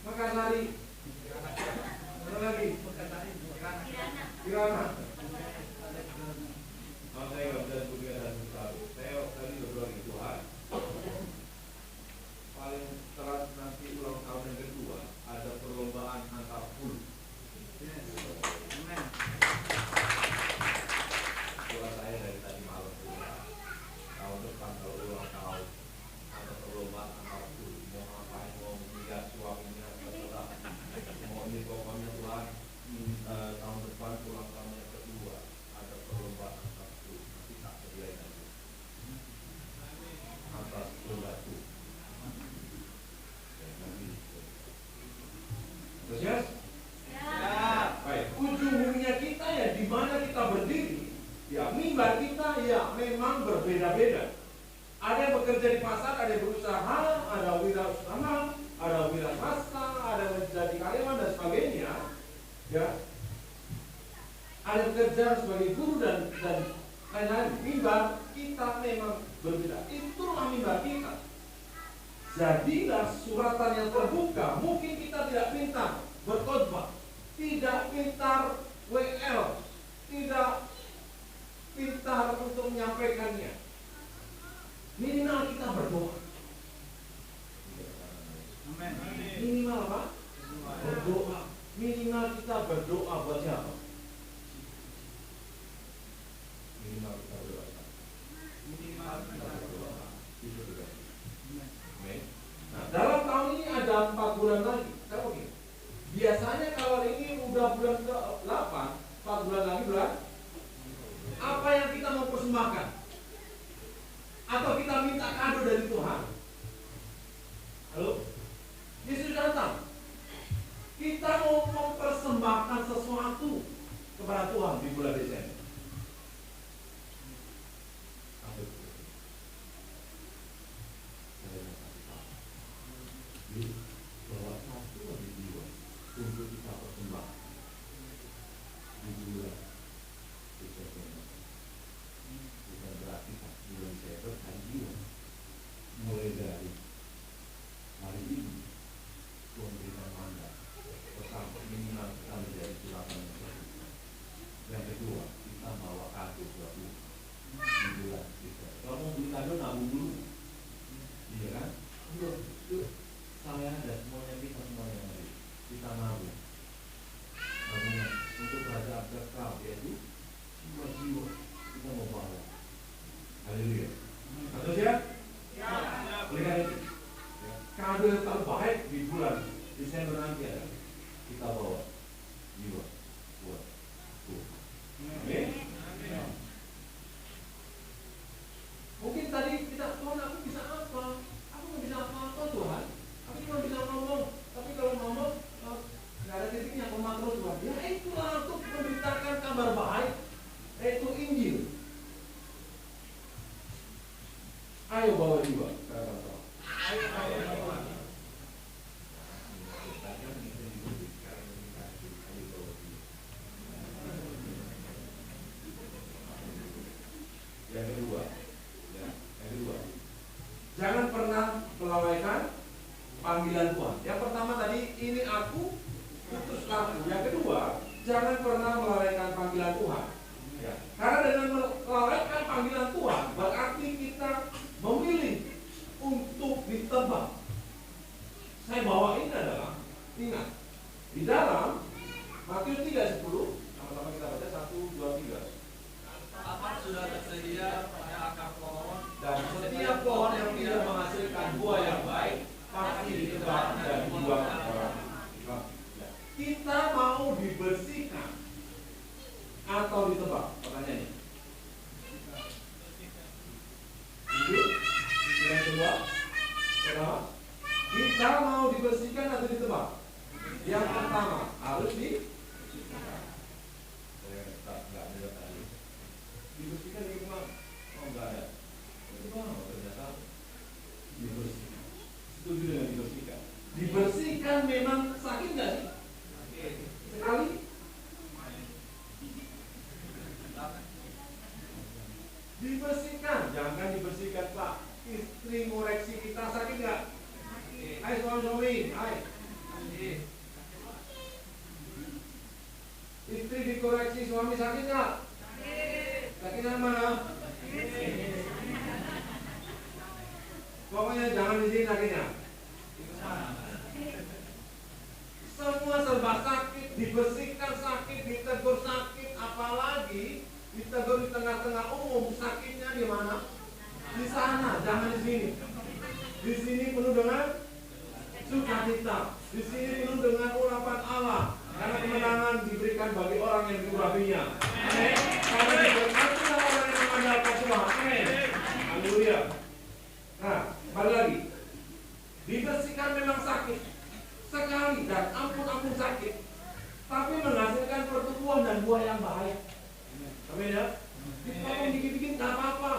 Makassari. Mana lagi? Kirana. Saya nggak bisa sebutkan satu. Saya tadi berdoa ke Tuhan. Paling telat nanti ulang tahun yang kedua ada perlombaan antar pul. Doa saya dari tadi malam tahun depan kalau ulang tahun ada perlombaan antar pul. Mau ngapain, mau melihat suaminya, terserah. Mau ini pokoknya Tuhan tahun depan ulang tahun yang kedua ada perlombaan antar pul. Nanti tak sediain aja. Atas pulatu. Terus ya? Baik, ujung-ujungnya kita ya di mana kita berdiri, ya mimbar kita ya memang berbeda-beda. Ada yang bekerja di pasar, ada yang berusaha, ada wirausaha, ada wira swasta, ada yang menjadi karyawan dan sebagainya. Ya, ada yang bekerja sebagai guru dan lain-lain. Mimbar kita memang berbeda. Itulah mimbar kita. Jadilah suratan yang terbuka. Mungkin kita tidak pintar berkhotbah, tidak pintar WL, tidak pintar untuk menyampaikannya. Minimal kita berdoa. Minimal apa? Berdoa. Minimal kita berdoa buat siapa? Minimal kita berdoa. Minimal kita berdoa. Itu juga. Nah, dalam tahun ini ada 4 bulan lagi. Saya begini. Biasanya kalau ini udah bulan ke-8, 4 bulan lagi bulan. Apa yang kita mau persembahkan? Atau kita minta kado dari Tuhan? Halo? Yesus datang. Kita mau mempersembahkan sesuatu kepada Tuhan di bulan Desember. Bahwa satu lagi jiwa untuk kita persembahkan di bulan Desember. Bukan berarti bulan Desember hari jiwa. Mulai dari hari ini Tuhan berikan mandat pertama minimal kita menjadi silakan yang satu. Yang kedua kita bawa kado buat Tuhan di bulan Desember. Kalau mau beli kado nabung dulu, iya kan? Yuk. Saya dan semuanya kita nabung untuk kerajaan kekal, yaitu jiwa-jiwa kita mau bawa. Haleluya. Atau siap? Berikan itu. Kado yang terbaik di bulan Desember nanti adalah kita bawa jiwa buat Tuhan. Amin. Mungkin tadi kita, Tuhan aku bisa apa? Aku nggak bisa apa-apa Tuhan. Aku cuma bisa ngomong, tapi kalau ngomong nggak ada titiknya, ngomong terus Tuhan. Ya itulah untuk memberitakan kabar baik, yaitu Injil. Ayo bawa jiwa. Yang kedua, jangan pernah melalaikan panggilan Tuhan. Yang pertama tadi, ini aku, utus aku. Yang kedua, jangan pernah melalaikan panggilan Tuhan. Ya. Karena dengan melalaikan panggilan Tuhan, berarti kita memilih untuk ditebak. Saya bawa ini adalah, ingat, di dalam Matius 3:10, sama-sama kita baca 1, 2, 3. Apa sudah tersedia pada akar pohon atau ditebak? Pertanyaannya. Hidup. Yang kedua, pertama, kita mau dibersihkan atau ditebak? Yang pertama harus dibersihkan di kemana? Oh enggak ada. Itu mau ternyata dibersihkan. Setuju dengan dibersihkan? Dibersihkan memang sakit nggak sih? Sekali? Dibersihkan, jangan dibersihkan Pak. Istri ngoreksi kita sakit nggak? Hai suami, hai. Istri dikoreksi suami sakit nggak? Sakitnya mana? Pokoknya jangan di sini sakitnya. Semua serba sakit, dibersihkan sakit, ditegur sakit, apalagi ditegur di tengah-tengah umum, sakitnya di mana? Di sana, jangan di sini. Di sini penuh dengan sukacita, di sini penuh dengan urapan Allah, karena kemenangan diberikan bagi orang yang diurapinya. Amin. Karena diberkati orang yang mengandalkan Tuhan. Amin. Haleluya. Nah, balik lagi. Dibersihkan memang sakit sekali dan ampun sakit, tapi menghasilkan pertumbuhan dan buah yang baik. Amin ya. Dipotong dikit-dikit nggak apa-apa.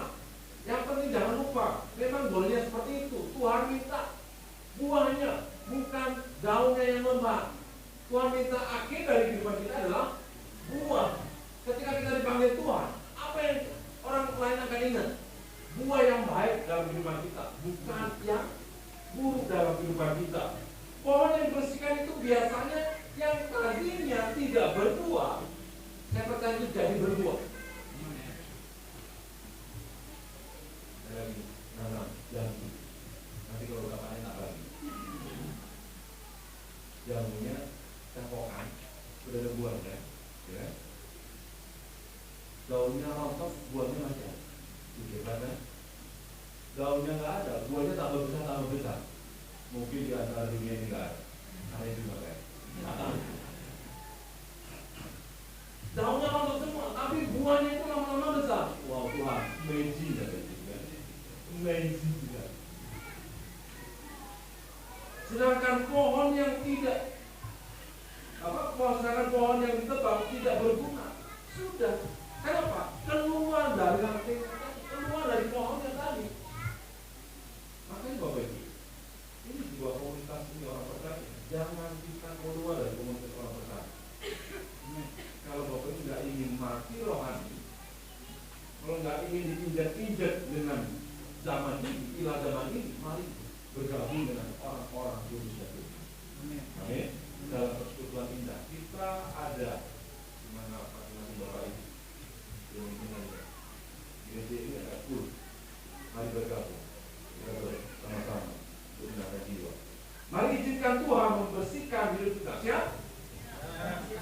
Yang penting jangan lupa, memang golnya seperti itu. Tuhan minta buahnya, bukan daunnya yang lembab. Tuhan minta akhir dari kehidupan kita adalah buah. Ketika kita dipanggil Tuhan, apa yang orang lain akan ingat? Buah yang baik dalam kehidupan kita, bukan yang buruk dalam kehidupan kita. Pohon yang dibersihkan itu biasanya yang tadinya tidak berbuah, saya percaya itu jadi berbuah. Jambu. Nanti kalau bapaknya tak lagi. Jambunya tempokan, sudah ada buahnya, ya. Daunnya rontok, buahnya masih ada. Hebat kan? Daunnya nggak ada, buahnya tambah besar. Mungkin di antara dunia ini nggak ada. Aneh juga kan? Daunnya rontok semua, tapi buahnya itu lama-lama besar. Wow Tuhan, amazing kan? Amazing juga. Sedangkan pohon yang tidak sedangkan pohon yang ditebang tidak berguna. Sudah. Kenapa? Keluar dari ranting, keluar dari pohon yang tadi. Makanya Bapak Ibu, ini sebuah komunitas ini orang percaya. Jangan kita keluar dari komunitas orang percaya. Kalau Bapak Ibu nggak ingin mati rohani, kalau nggak ingin diinjak-injak dengan zaman ini, ilah zaman ini, mari bergabung dengan orang-orang kudus itu. Amin. Dalam persekutuan indah kita ada di mana masing-masing Bapak Ibu yang mungkin ada. Ini ada full. Mari bergabung. Kita bersama-sama untuk jiwa. Mari izinkan Tuhan membersihkan hidup kita. Siap?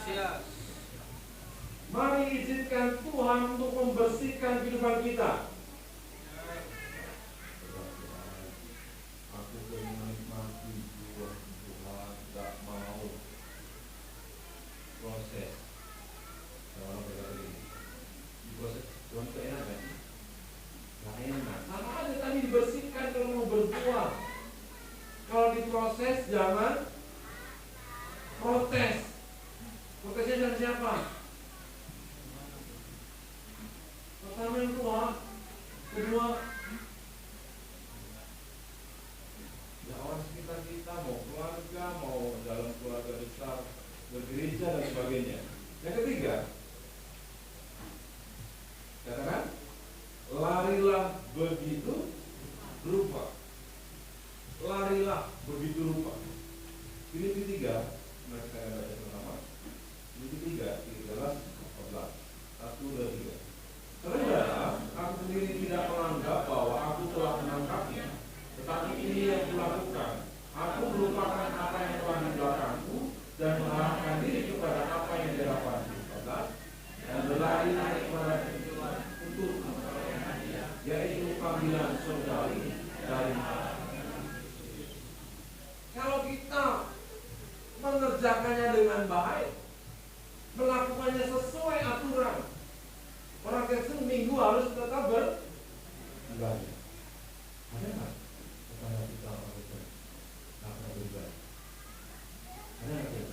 Siap. Mari izinkan Tuhan untuk membersihkan kehidupan kita. Aku ingin menikmati jiwa Tuhan, tak mau proses. Kalau berkata ini, proses Tuhan keenak kan? Gak enak. Sama aja tadi dibersihkan kalau mau berbuah. Kalau diproses jangan protes. Protesnya dari siapa? Pertama yang tua, kedua ya orang sekitar kita, mau keluarga, mau dalam keluarga besar, bergereja dan sebagainya. Yang ketiga, katakan larilah begitu rupa. Larilah begitu rupa. Ini ketiga, mari kita baca bersama. Ini ketiga, 13, 14, 1, 2, 3. Saudara, aku sendiri tidak menganggap bahwa aku telah menangkapnya, tetapi ini yang kulakukan. Aku melupakan apa yang telah di belakangku dan mengarahkan diri kepada apa yang di hadapanku. Dan berlari naik kepada tujuan untuk yaitu panggilan surgawi dari Allah. Kalau kita mengerjakannya dengan baik, melakukannya sesuai aturan, Orang Kristen Minggu harus tetap beribadah. Ada nggak tetangga kita orang Kristen nggak pernah beribadah? Ada nggak?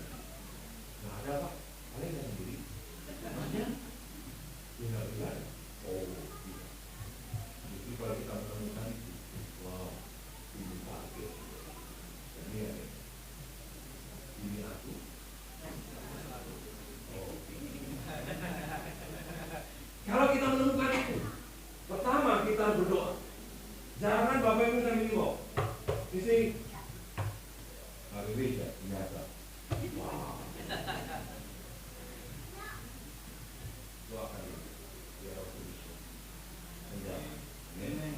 Nggak ada Pak. Paling nggak sendiri. Namanya tinggal beribadah. Oh, tidak. Jadi kalau kita menemukan itu, wow, ini kaget. Ini ada. Ini aku. Oh, kalau kita menemukan itu, pertama kita berdoa. Jangan Bapak Ibu sambil bingung. Di sini. Hari beda, ternyata. Wow. Doakan ini. Biar aku bisa. Menjaga. Amin.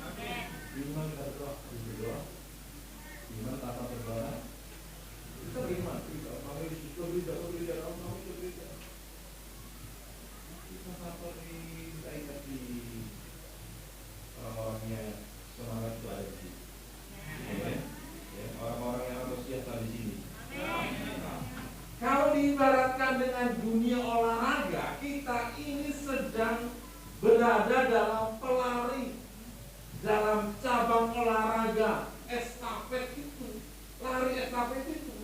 Iman kita berdoa. Berdoa. Iman tanpa berdoa. Kita beriman. Kita berdoa. Kita seperti saya ingat di orang-orangnya semangat itu ada di sini. Ya, orang-orang yang antusias ada di sini. Kalau diibaratkan dengan dunia olahraga, kita ini sedang berada dalam pelari, dalam cabang olahraga estafet itu, lari estafet itu.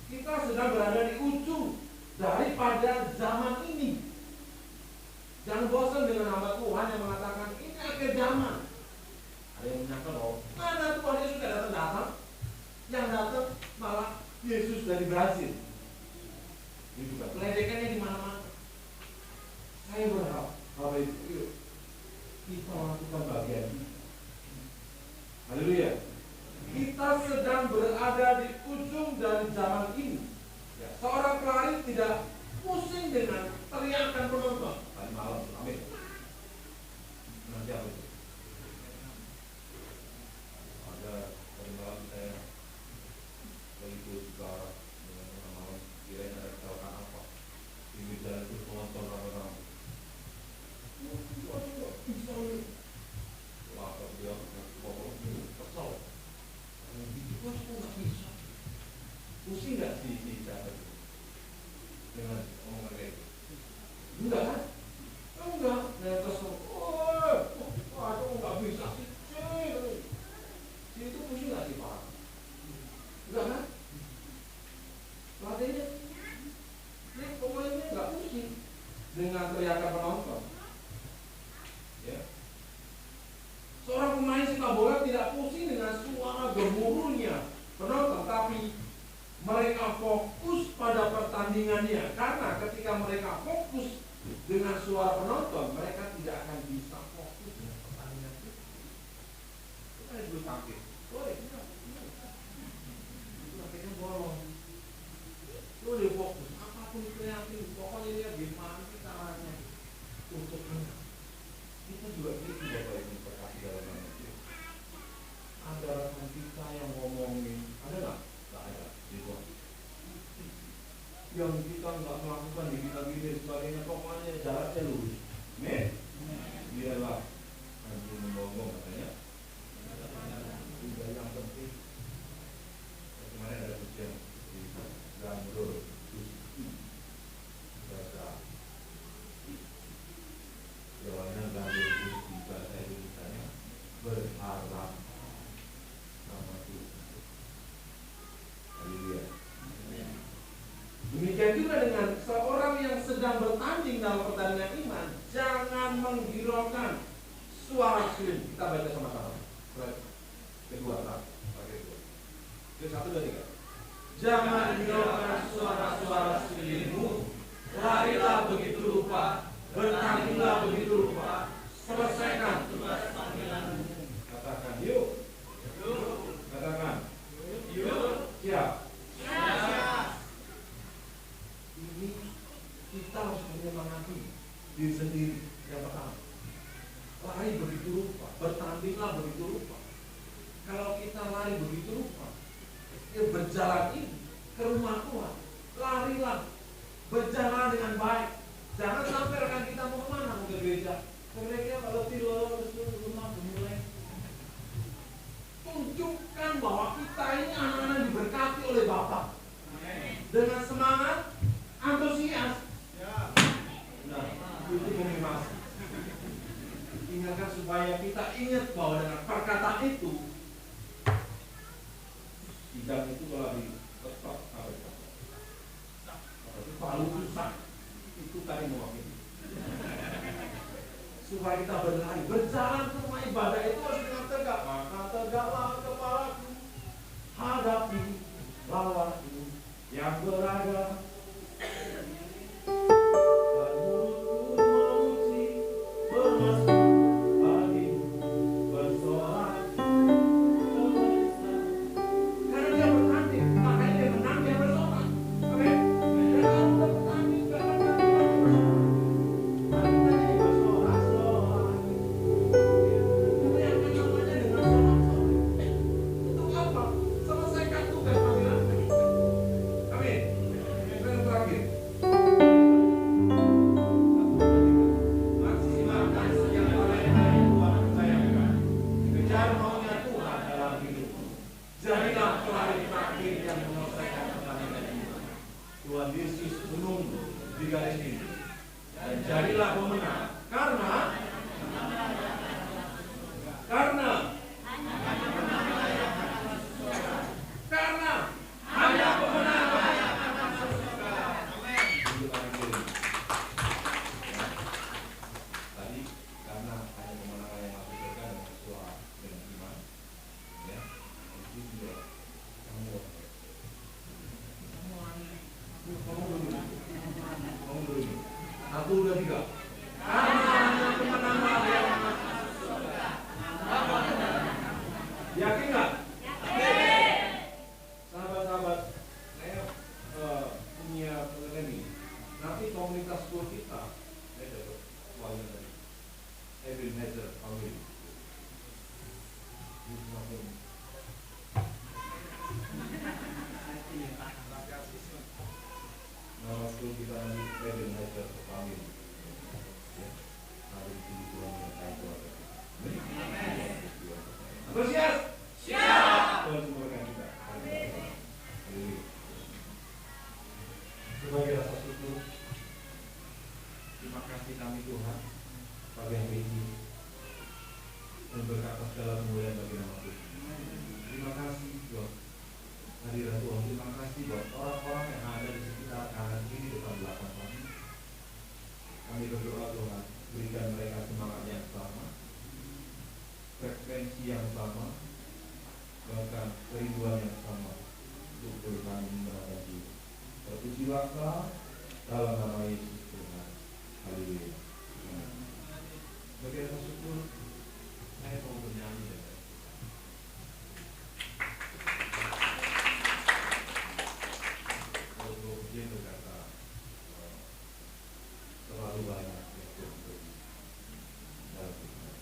Kita sedang berada di ujung daripada zaman ini. Jangan bosan dengan hamba Tuhan yang mengatakan ini akhir zaman. Ada yang menyangka loh, mana Tuhan Yesus sudah datang? Yang datang malah Yesus dari Brazil. Ini juga peledekannya di mana-mana. Saya berharap Bapak Ibu, yuk kita lakukan bagian kita. Haleluya. Kita sedang berada di ujung dari zaman ini. Ya, seorang pelari tidak pusing dengan teriakan penonton. Tadi malam, amin. Nanti apa itu? Ada tadi malam saya begitu suka dengan tengah malam, kirain ada kecelakaan apa? Di jalan itu penonton ramai-ramai. Wah, kalau dia kesel. Itu kok nggak bisa? Pusing nggak si siapa itu? Dengan omongan kayak gitu? Enggak kan? Enggak. Yang kesel. Aduh nggak bisa sih. Si itu pusing nggak sih Pak? Enggak kan? Pelatihnya ini pemainnya nggak pusing dengan teriakan penonton. Ya. Seorang pemain sepak bola tidak pusing dengan suara gemuruhnya penonton, tapi mereka fokus pada pertandingannya. Karena ketika mereka fokus dengan suara penonton, mereka tidak akan bisa fokus dengan pertandingan itu. Kita dulu sakit, boleh kita. Itu akhirnya bolong. Boleh fokus, apapun itu yang pokoknya dia gimana sih caranya untuk menang. Kita juga gitu Bapak Ibu berkati dalam nama Yesus. Ada rekan kita yang ngomongin, ada nggak? Nggak ada. Yang kita nggak melakukan di kita gini sebagainya, pokoknya jaraknya lurus. Amin. Biarlah nanti menggongong katanya. Juga yang penting. Kemarin ada ujian di Gandul, bahasa Jawanya Gandul di bahasa Indonesia berharap sama Tuhan. Haleluya. Demikian juga dengan seorang yang sedang bertanding dalam pertandingan iman, jangan menghiraukan suara seling. Kita baca sama-sama. Kedua, Oke, 1, 2, 3. Jangan menghiraukan suara-suara selingmu, larilah begitu rupa, bertandinglah begitu rupa, selesaikan tugas panggilanmu. Katakan yuk. Katakan yuk. Siap. Ini kita harus menyemangati diri sendiri. Yang pertama, lari begitu rupa, bertandinglah begitu rupa. Kalau kita lari begitu rupa, berjalan ini ke rumah Tuhan, larilah, berjalan dengan baik. Jangan sampai rekan kita mau kemana, mau ke gereja. Ke gereja kalau tidur ke rumah mulai. Tunjukkan bahwa kita ini anak-anak diberkati oleh Bapa. Dengan semangat, antusias. Nah, itu motivasi. perkataan itu, sidang itu kalau diketok apa itu? Tapi palu susah itu tadi mewakili. Supaya kita berlari, berjalan ke rumah ibadah itu harus dengan tegak. Maka tegaklah kepalaku, hadapi lawanku yang berada. Dan mulutku memuji, bermasuk bagimu, bersorak, karena dia bertanding, makanya dia menang, dia bersorak. Oke? Dan kalau udah bertanding, jangan bersorak. Makanya dia bersorak-sorak. Itu yang namanya dengan sorak-sorak. Untuk apa? Selesaikan tugas panggilan. Amin. Yang terakhir. Maksimalkan setiap hal yang Tuhan percayakan. Kejar maunya Tuhan dalam hidupmu. Jadilah pelari terakhir yang menyelesaikan pertandingan iman. Tuhan Yesus menunggu di garis finish. Dan jadilah pemenang. Karena hanya pemenang. Tadi karena hanya pemenang yang masuk surga dan bersuara dengan iman, ya, itu juga kamu dulu. Satu, dua, tiga. Karena hanya pemenang yang masuk surga. Yakin nggak? Sahabat-sahabat, saya punya pengen ini. Nanti komunitas school kita, saya dapat soalnya tadi. Ebenezer Family. Ini semakin nama school kita nanti Ebenezer Family. Ya, hari ini Tuhan menyertai keluarga. Antusias? Siap. Tuhan sembuhkan kita. Haleluya. Sebagai rasa syukur, terima kasih kami Tuhan pagi hari ini dan berkata segala kemuliaan bagi nama Tuhan. Terima kasih buat hadirat Tuhan. Terima kasih buat orang-orang yang ada di sekitar kanan kiri depan belakang kami. Kami berdoa Tuhan, berikan mereka semangat yang sama, frekuensi yang sama, bahkan kerinduan yang sama untuk berkami menghadapi perpujian dalam nama Yesus Tuhan. Haleluya. Bagi rasa syukur, saya mau bernyanyi dan kalau ujian berkata terlalu banyak yang terjadi dalam hidup.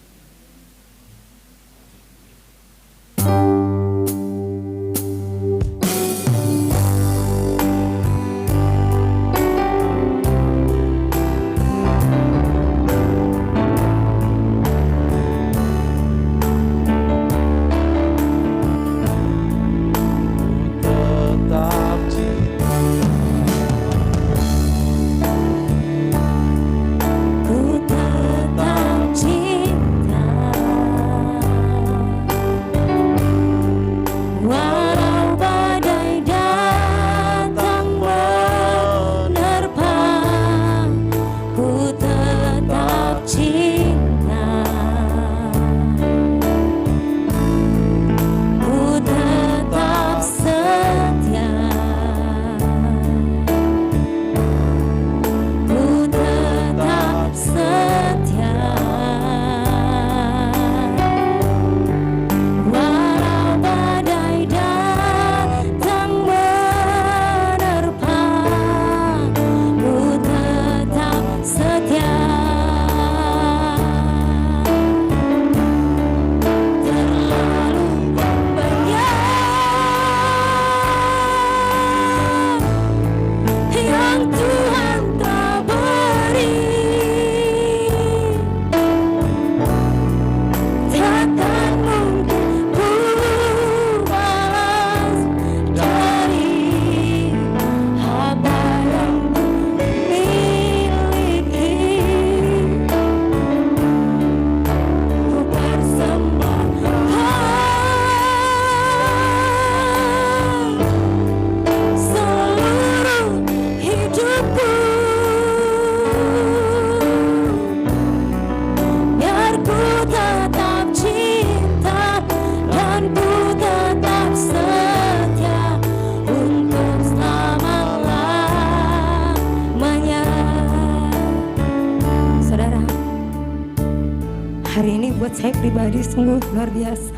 buat saya pribadi sungguh luar biasa.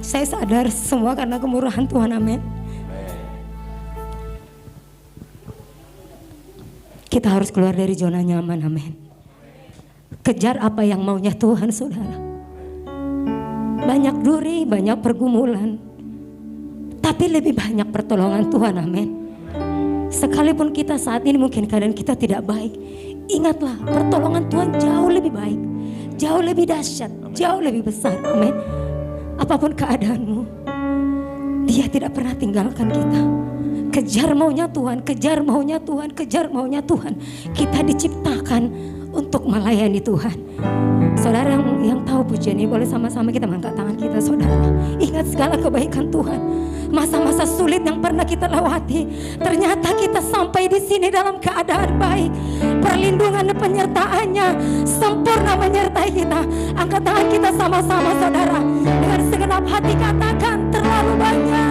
Saya sadar semua karena kemurahan Tuhan, amin. Kita harus keluar dari zona nyaman, amin. Kejar apa yang maunya Tuhan, saudara. Banyak duri, banyak pergumulan, tapi lebih banyak pertolongan Tuhan, amin. Sekalipun kita saat ini mungkin keadaan kita tidak baik, ingatlah pertolongan Tuhan jauh lebih baik, jauh lebih dahsyat, jauh lebih besar, amin. Apapun keadaanmu, Dia tidak pernah tinggalkan kita. Kejar maunya Tuhan, kejar maunya Tuhan, kejar maunya Tuhan. Kita diciptakan untuk melayani Tuhan. Saudara yang tahu pujian ini, boleh sama-sama kita angkat tangan kita, saudara. Ingat segala kebaikan Tuhan. Masa-masa sulit yang pernah kita lewati, ternyata kita sampai di sini dalam keadaan baik. Perlindungan dan penyertaannya sempurna menyertai kita. Angkat tangan kita sama-sama, saudara. Dengan segenap hati katakan, terlalu banyak.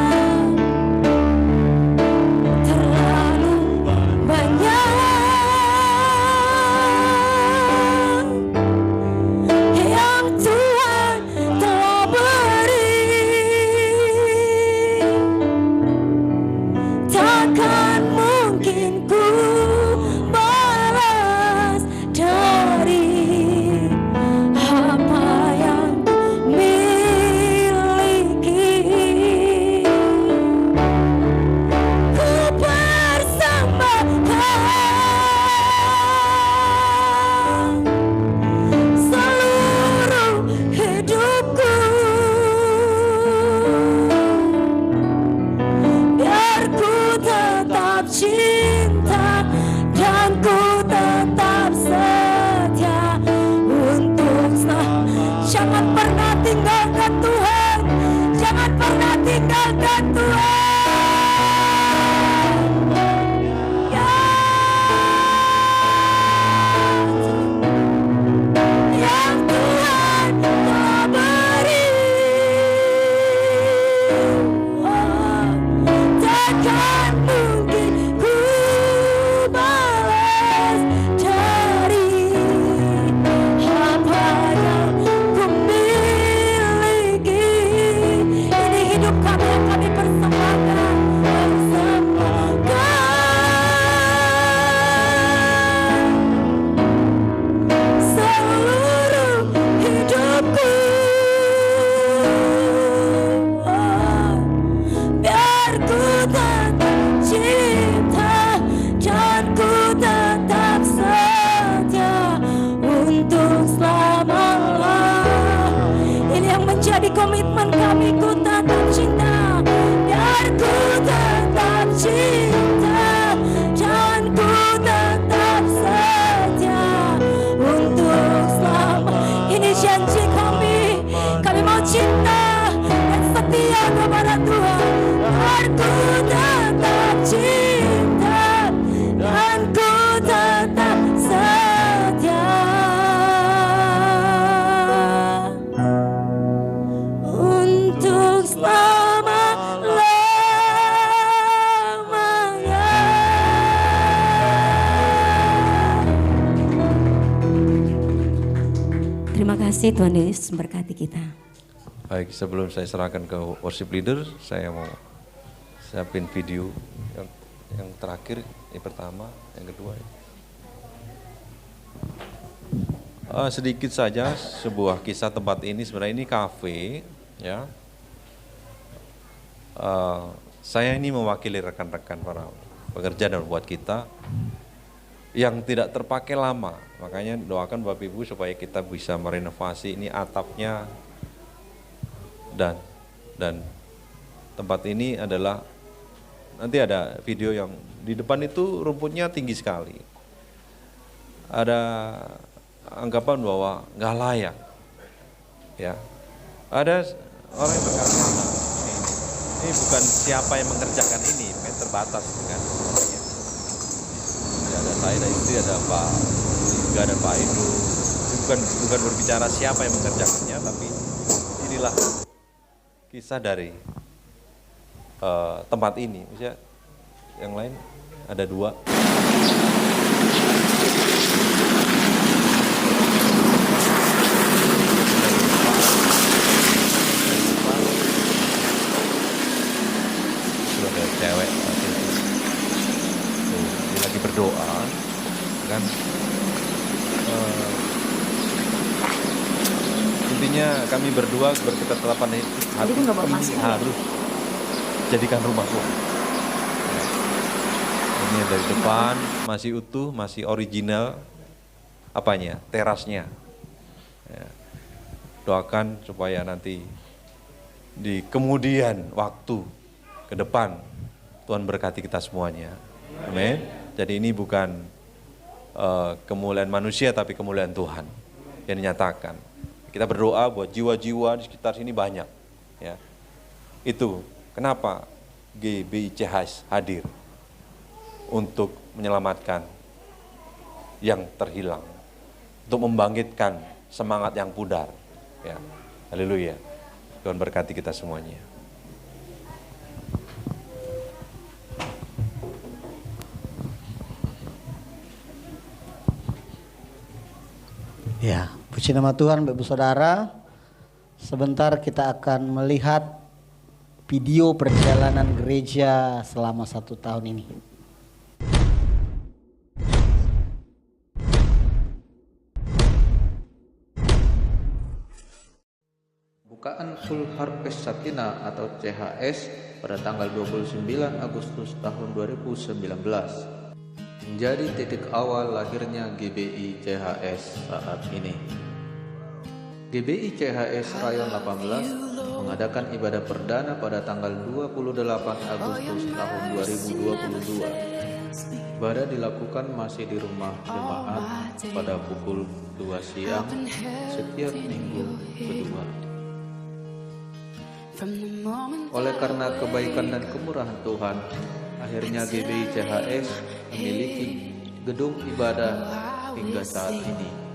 Tuhan Yesus memberkati kita. Baik, sebelum saya serahkan ke worship leader, saya mau siapin video yang terakhir, yang pertama, yang kedua. Sedikit saja sebuah kisah tempat ini, sebenarnya ini kafe, ya. Saya ini mewakili rekan-rekan para pekerja dan buat kita yang tidak terpakai lama. Makanya doakan Bapak Ibu supaya kita bisa merenovasi ini atapnya dan tempat ini adalah, nanti ada video yang di depan itu rumputnya tinggi sekali. Ada anggapan bahwa nggak layak, ya. Ada orang yang berkata, ini bukan siapa yang mengerjakan ini, terbatas dengan orangnya. Ada saya dan istri, ada Pak Juga dan Pak Edo. Bukan berbicara siapa yang mengerjakannya, tapi inilah kisah dari tempat ini. Misalnya yang lain ada 2. kami berdua berketetapan hati, ini harus jadikan rumah Tuhan. Ini dari depan masih utuh, masih original, apanya? Terasnya. Ya. Doakan supaya nanti di kemudian waktu ke depan Tuhan berkati kita semuanya. Amin. Jadi ini bukan kemuliaan manusia tapi kemuliaan Tuhan yang dinyatakan. Kita berdoa buat jiwa-jiwa di sekitar sini banyak. Ya. Itu kenapa GBI CHS hadir untuk menyelamatkan yang terhilang, untuk membangkitkan semangat yang pudar. Ya. Haleluya. Tuhan berkati kita semuanya. Ya, puji nama Tuhan, Bapak Saudara. Sebentar kita akan melihat video perjalanan gereja selama 1 tahun ini. Bukaan Full Harvest Satina atau CHS pada tanggal 29 Agustus tahun 2019 menjadi titik awal lahirnya GBI CHS saat ini. GBI CHS Rayon 18 mengadakan ibadah perdana pada tanggal 28 Agustus tahun 2022. Ibadah dilakukan masih di rumah jemaat pada pukul 2 siang setiap minggu kedua. Oleh karena kebaikan dan kemurahan Tuhan, akhirnya GBI CHS memiliki gedung ibadah hingga saat ini.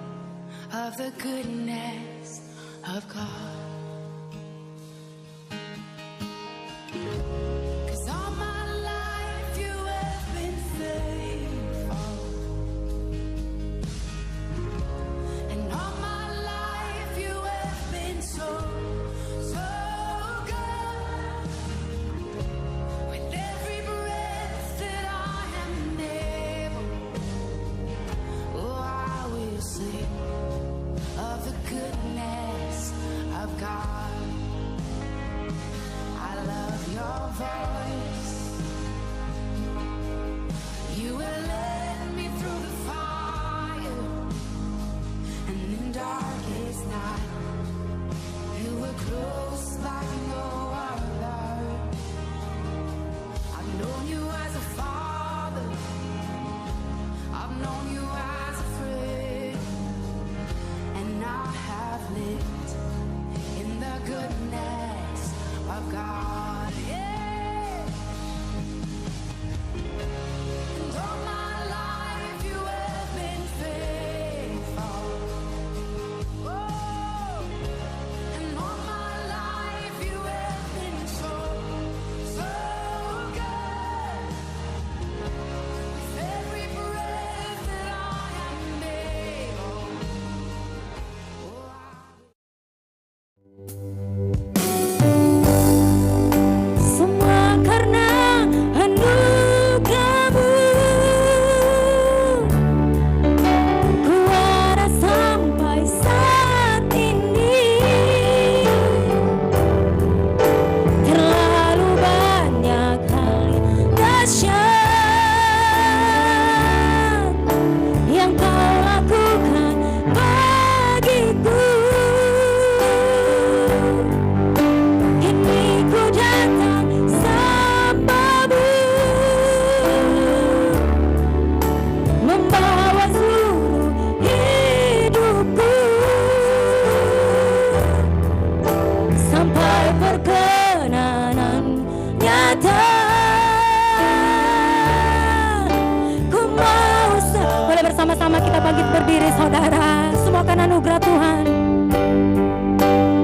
Bersama-sama kita bangkit berdiri saudara. Semua karena anugerah Tuhan.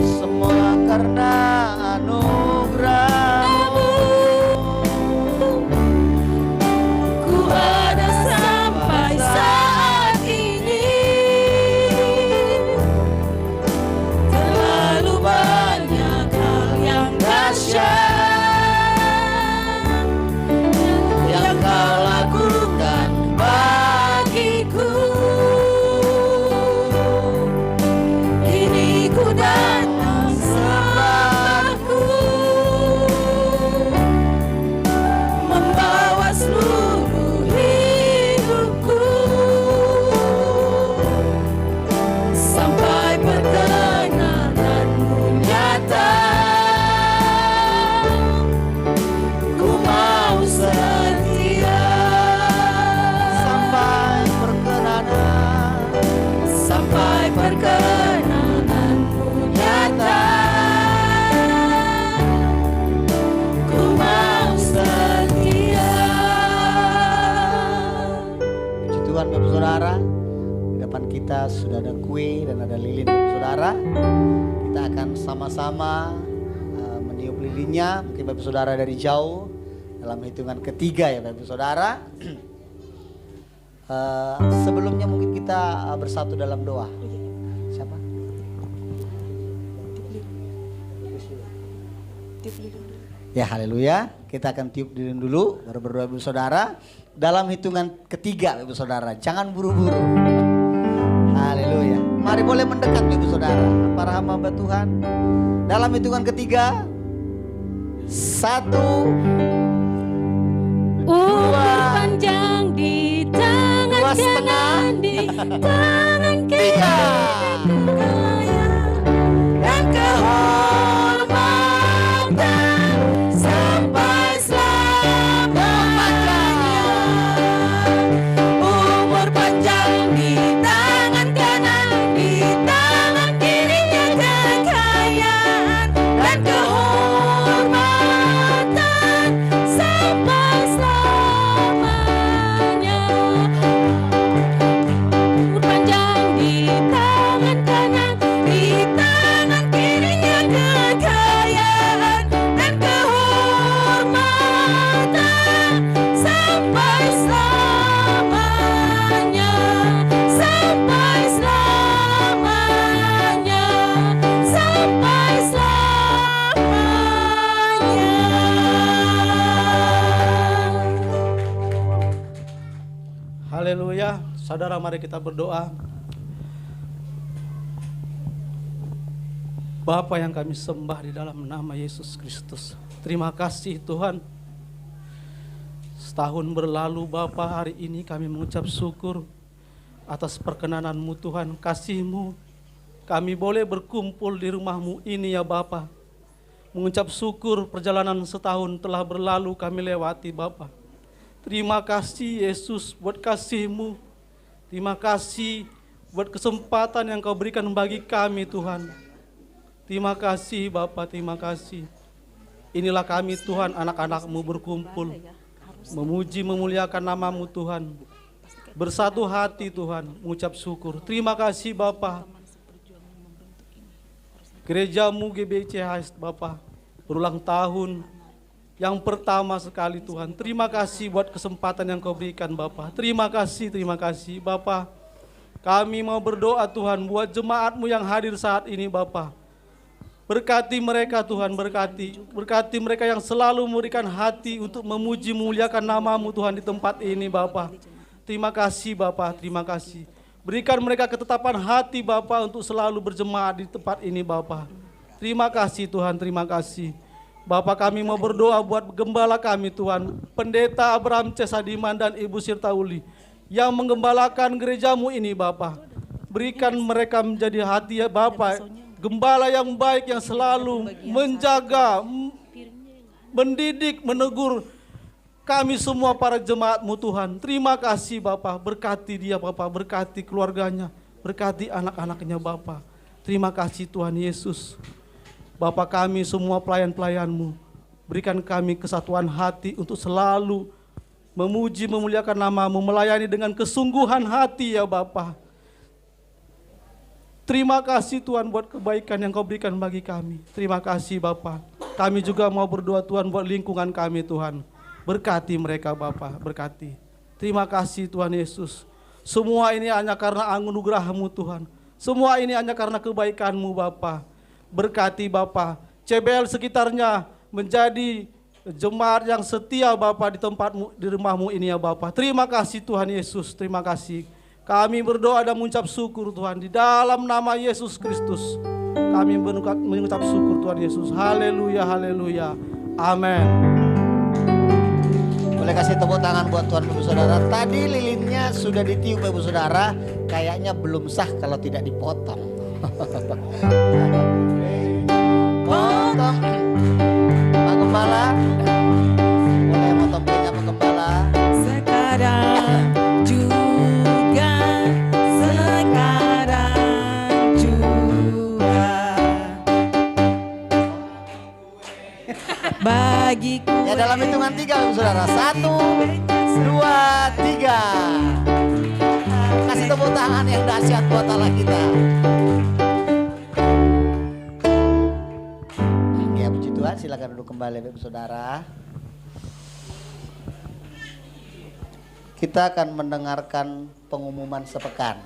Semua karena anugerah-Mu. Ku ada sampai saat ini. Terlalu banyak hal yang dahsyat yang Kau lakukan bagiku. Saudara. Kita akan sama-sama meniup lilinnya. Mungkin Bapak Saudara dari jauh. Dalam hitungan ketiga ya Bapak Saudara. Sebelumnya mungkin kita bersatu dalam doa. Siapa? Ya haleluya. Kita akan tiup lilin dulu, baru berdoa Bapak Saudara. Dalam hitungan ketiga Bapak Saudara, jangan buru-buru. Haleluya. Mari boleh mendekat Bapak Saudara, para hamba Tuhan. Dalam hitungan ketiga, 1, 2, panjang di tangan 2,5, kanan, di tangan kiri, 3. dan kehormatan sampai selamanya. Umur panjang di tangan kanan, di tangan kirinya kekayaan dan kehormatan sampai selamanya. Umur panjang di tangan kanan, di tangan kirinya kekayaan dan kehormatan sampai selamanya, sampai selamanya, sampai selamanya. Haleluya. Saudara, mari kita berdoa. Bapa yang kami sembah di dalam nama Yesus Kristus, terima kasih Tuhan. Setahun berlalu Bapa, hari ini kami mengucap syukur atas perkenanan-Mu Tuhan, kasih-Mu. Kami boleh berkumpul di rumah-Mu ini ya Bapa. Mengucap syukur perjalanan setahun telah berlalu kami lewati Bapa. Terima kasih Yesus buat kasih-Mu. Terima kasih buat kesempatan yang Kau berikan bagi kami Tuhan. Terima kasih Bapa, terima kasih. Inilah kami Tuhan, anak-anak-Mu berkumpul. Memuji, memuliakan nama-Mu Tuhan. Bersatu hati Tuhan, mengucap syukur. Terima kasih Bapa. Gereja-Mu GBCHS Bapa, berulang tahun yang pertama sekali Tuhan. Terima kasih buat kesempatan yang Kau berikan Bapa. Terima kasih Bapa. Kami mau berdoa Tuhan buat jemaat-Mu yang hadir saat ini Bapa. Berkati mereka Tuhan, berkati mereka yang selalu memberikan hati untuk memuji memuliakan nama-Mu Tuhan di tempat ini Bapa. Terima kasih Bapa, terima kasih. Berikan mereka ketetapan hati Bapa untuk selalu berjemaat di tempat ini Bapa. Terima kasih Tuhan, terima kasih. Bapa, kami mau berdoa buat gembala kami Tuhan, Pendeta Abraham C. Sadiman dan Ibu Sirtauli yang menggembalakan gereja-Mu ini Bapa. Berikan mereka menjadi hati ya Bapa, gembala yang baik yang selalu menjaga, mendidik, menegur kami semua para jemaat-Mu Tuhan. Terima kasih Bapa, berkati dia Bapa, berkati keluarganya, berkati anak-anaknya Bapa. Terima kasih Tuhan Yesus. Bapa, kami semua pelayan-pelayan-Mu, berikan kami kesatuan hati untuk selalu memuji, memuliakan nama-Mu, melayani dengan kesungguhan hati ya Bapa. Terima kasih Tuhan buat kebaikan yang Kau berikan bagi kami. Terima kasih Bapa. Kami juga mau berdoa Tuhan buat lingkungan kami Tuhan. Berkati mereka Bapa, berkati. Terima kasih Tuhan Yesus. Semua ini hanya karena anugerah-Mu Tuhan. Semua ini hanya karena kebaikan-Mu Bapa. Berkati Bapa, CBL sekitarnya menjadi jemaat yang setia Bapa di tempat-Mu, di rumah-Mu ini ya Bapa. Terima kasih Tuhan Yesus, terima kasih. Kami berdoa dan mengucap syukur Tuhan di dalam nama Yesus Kristus. Kami mengucap syukur Tuhan Yesus. Haleluya, haleluya. Amin. Boleh kasih tepuk tangan buat Tuhan Bapak Saudara. Tadi lilinnya sudah ditiup Bapak Saudara, kayaknya belum sah kalau tidak dipotong. Potong Pak Gembala, boleh potong punya Pak Gembala. Sekarang juga, sekarang juga bagiku. Ya dalam hitungan 3 Bapak Saudara. 1, 2, 3. Kasih tepuk tangan yang dahsyat buat Allah kita. Ya puji Tuhan, silakan duduk kembali Bapak Saudara. Kita akan mendengarkan pengumuman sepekan.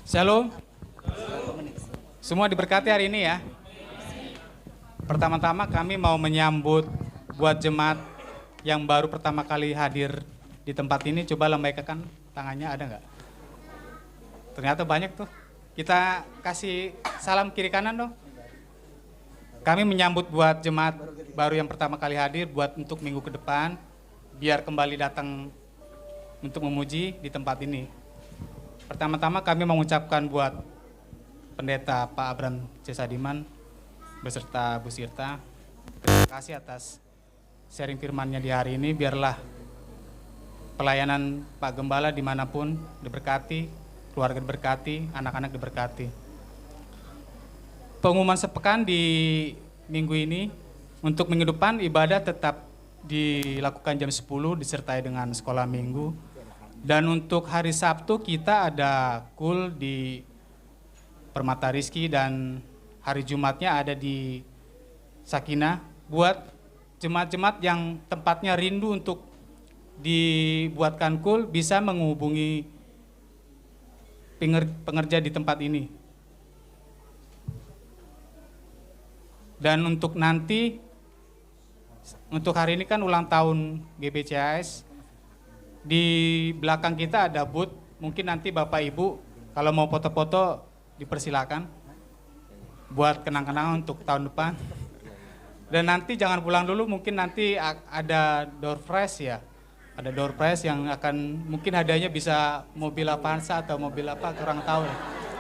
Shalom. Semua diberkati hari ini ya. Pertama-tama kami mau menyambut buat jemaat yang baru pertama kali hadir di tempat ini. Coba lambaikan tangannya, ada nggak? Ternyata banyak tuh. Kita kasih salam kiri kanan dong. Kami menyambut buat jemaat baru yang pertama kali hadir buat untuk minggu ke depan, biar kembali datang untuk memuji di tempat ini. Pertama-tama kami mengucapkan buat Pendeta Pak Abram C. Sadiman beserta Bu Sirta, terima kasih atas sharing firman-Nya di hari ini. Biarlah pelayanan Pak Gembala dimanapun diberkati, keluarga diberkati, anak-anak diberkati. Pengumuman sepekan di minggu ini, untuk minggu depan ibadah tetap dilakukan jam 10 disertai dengan sekolah minggu. Dan untuk hari Sabtu kita ada kul di Permata Rizki dan hari Jumatnya ada di Sakinah. Buat jemaat-jemaat yang tempatnya rindu untuk dibuatkan kul bisa menghubungi pengerja di tempat ini. Dan untuk nanti, untuk hari ini kan ulang tahun GBCAS, di belakang kita ada booth, mungkin nanti Bapak Ibu kalau mau foto-foto dipersilakan buat kenang-kenangan untuk tahun depan. Dan nanti jangan pulang dulu, mungkin nanti ada door prize ya. Ada door prize yang akan mungkin hadiahnya bisa mobil Avanza atau mobil apa, kurang tahu ya.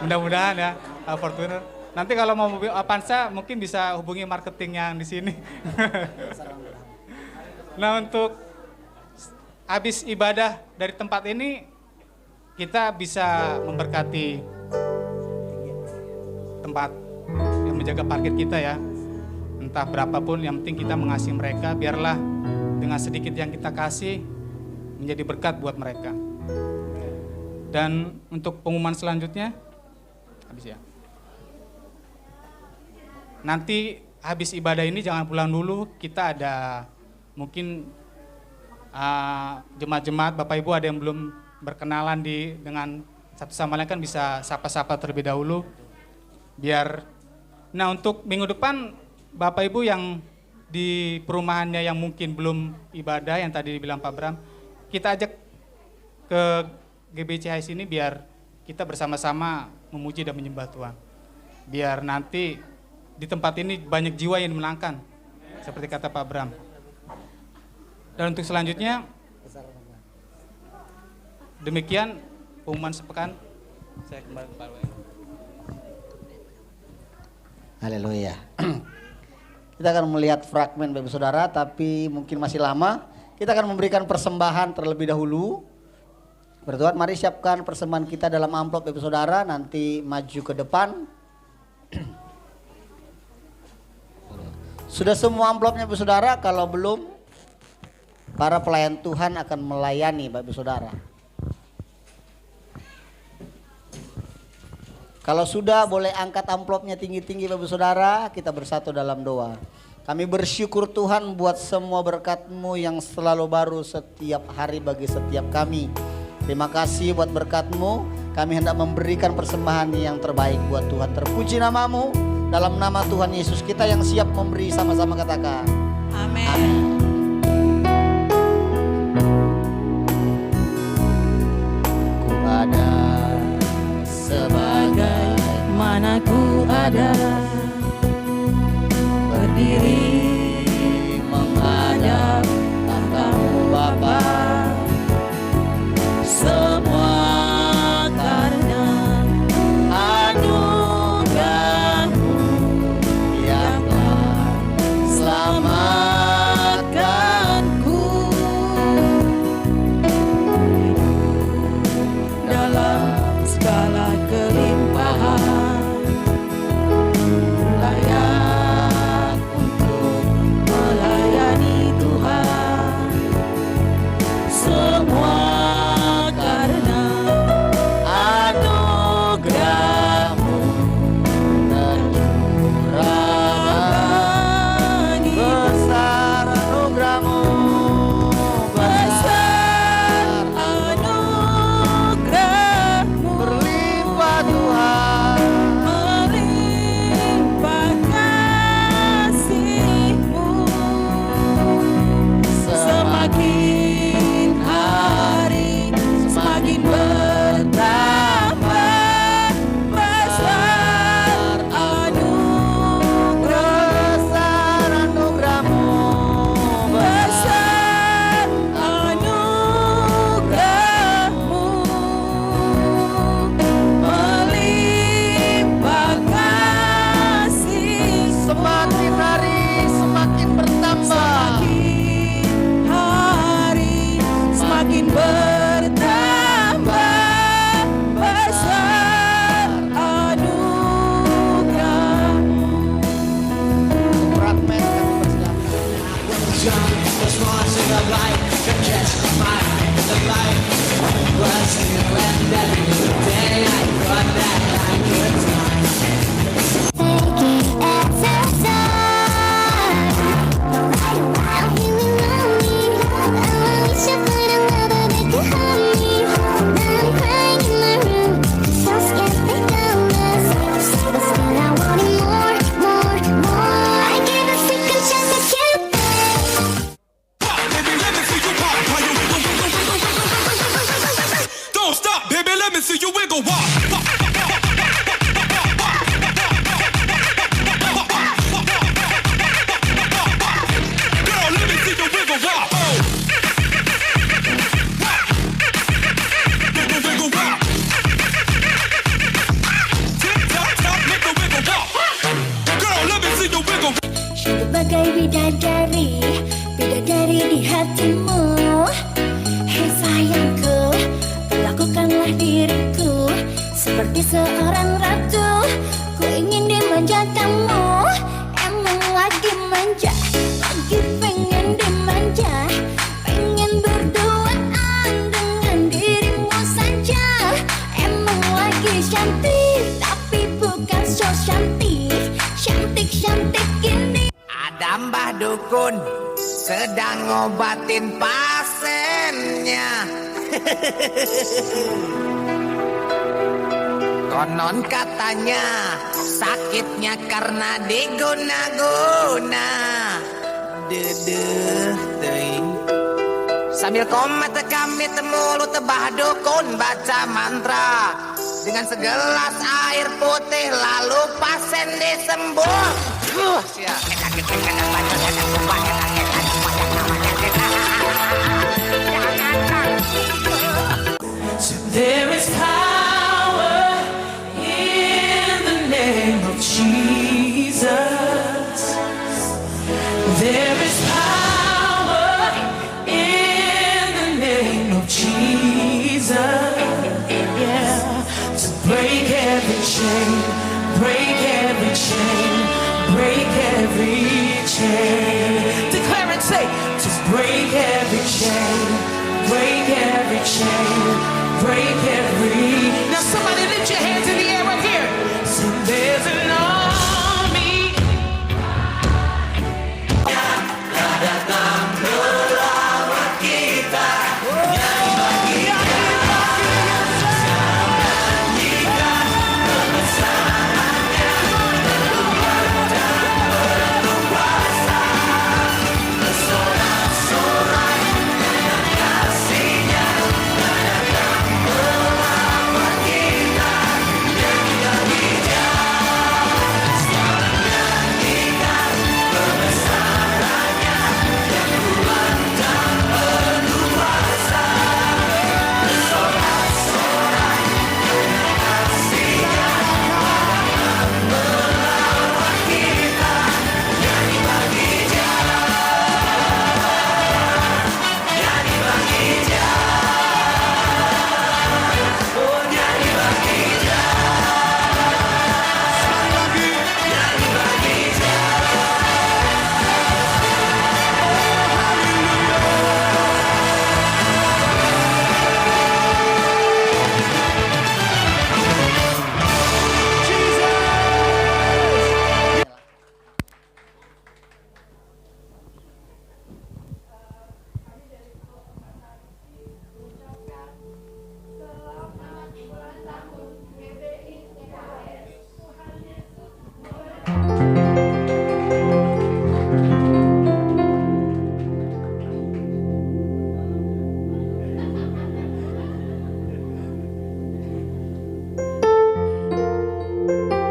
Mudah-mudahan ya, Fortuner. Nanti kalau mau mobil Avanza mungkin bisa hubungi marketing yang di sini. Nah, untuk habis ibadah dari tempat ini kita bisa memberkati tempat yang menjaga parkir kita ya. Entah berapapun, yang penting kita mengasihi mereka, biarlah dengan sedikit yang kita kasih menjadi berkat buat mereka. Dan untuk pengumuman selanjutnya, habis ya. Nanti habis ibadah ini jangan pulang dulu, kita ada mungkin jemaat-jemaat Bapak Ibu ada yang belum berkenalan dengan satu sama lain, kan bisa sapa-sapa terlebih dahulu. Nah, untuk minggu depan Bapak Ibu yang di perumahannya yang mungkin belum ibadah, yang tadi dibilang Pak Bram, kita ajak ke GBCH ini biar kita bersama-sama memuji dan menyembah Tuhan. Biar nanti di tempat ini banyak jiwa yang dimenangkan, seperti kata Pak Bram. Dan untuk selanjutnya, demikian pengumuman sepekan. Saya kembali ke Pak Wai. Haleluya. Kita akan melihat fragmen Bapak Saudara, tapi mungkin masih lama. Kita akan memberikan persembahan terlebih dahulu. Bertuhan, mari siapkan persembahan kita dalam amplop Bapak Saudara, nanti maju ke depan. Sudah semua amplopnya Bapak Saudara? Kalau belum, para pelayan Tuhan akan melayani Bapak Saudara. Kalau sudah, boleh angkat amplopnya tinggi-tinggi Bapak Saudara, kita bersatu dalam doa. Kami bersyukur Tuhan buat semua berkat-Mu yang selalu baru setiap hari bagi setiap kami. Terima kasih buat berkat-Mu, kami hendak memberikan persembahan yang terbaik buat Tuhan. Terpuji nama-Mu, dalam nama Tuhan Yesus kita yang siap memberi, sama-sama katakan Amin. Amin. Ku ada sebagai Mana ku ada berdiri menghadap tahta-Mu Bapa, semua karena anugerah-Mu yang telah selamatkanku dalam segala kelimpahan. Don't stop, baby, let me see you wiggle. Walk. Girl, let me see you wiggle. Walk. Wiggle, walk. Tick tock, tock, make the wiggle walk. Girl, let me see you wiggle. Sebagai bidadari di hatimu. Hei sayangku, lakukanlah diriku seperti seorang ratu. Ku ingin dimanja kamu, emang lagi manja, lagi pengen dimanja, pengen berduaan dengan dirimu saja. Emang lagi cantik, tapi bukan so cantik, cantik ini. Ada Mbah Dukun sedang ngobatin pasiennya. Konon katanya sakitnya karena diguna-guna. Dedeh teuing. Sambil komat kami mulut Mbah Dukun baca mantra dengan segelas air putih lalu pasien disembuh. There is power in the name of Jesus. There is power in the name of Jesus. Yeah, to break every chain, break every chain, break every chain. Declare and say, to break every chain, break every chain, break every. Now somebody lift your hands in the air right here. So there's an army. Datang melawan kita.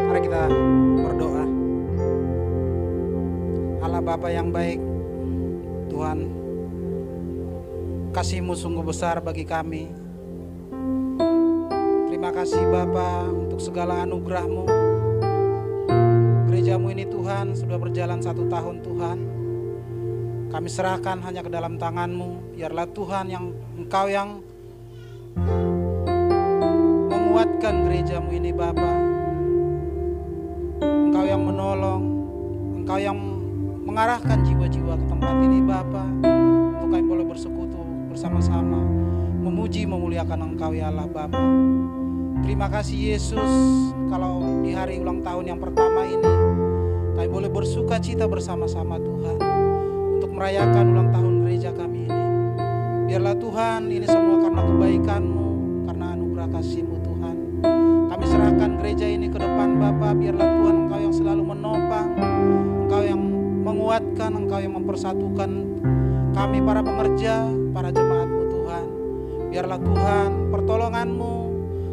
Mari kita berdoa. Allah Bapa yang baik, Tuhan, kasih-Mu sungguh besar bagi kami. Terima kasih Bapa untuk segala anugerah-Mu. Gereja-Mu ini Tuhan sudah berjalan 1 tahun Tuhan. Kami serahkan hanya ke dalam tangan-Mu. Biarlah Tuhan yang Engkau yang menguatkan gereja-Mu ini Bapa. Engkau yang menolong, Engkau yang mengarahkan jiwa-jiwa ke tempat ini Bapa, untuk kami boleh bersekutu bersama-sama memuji memuliakan Engkau ya Allah Bapa. Terima kasih Yesus, kalau di hari ulang tahun yang pertama ini kami boleh bersuka cita bersama-sama Tuhan untuk merayakan ulang tahun gereja kami ini. Biarlah Tuhan ini semua karena kebaikan-Mu, karena anugerah kasih-Mu Tuhan. Kami serahkan gereja ini ke depan Bapa. Biarlah Tuhan Engkau yang selalu menopang, Engkau yang menguatkan, Engkau yang mempersatukan kami para pengerja, para jemaat-Mu Tuhan. Biarlah Tuhan pertolongan-Mu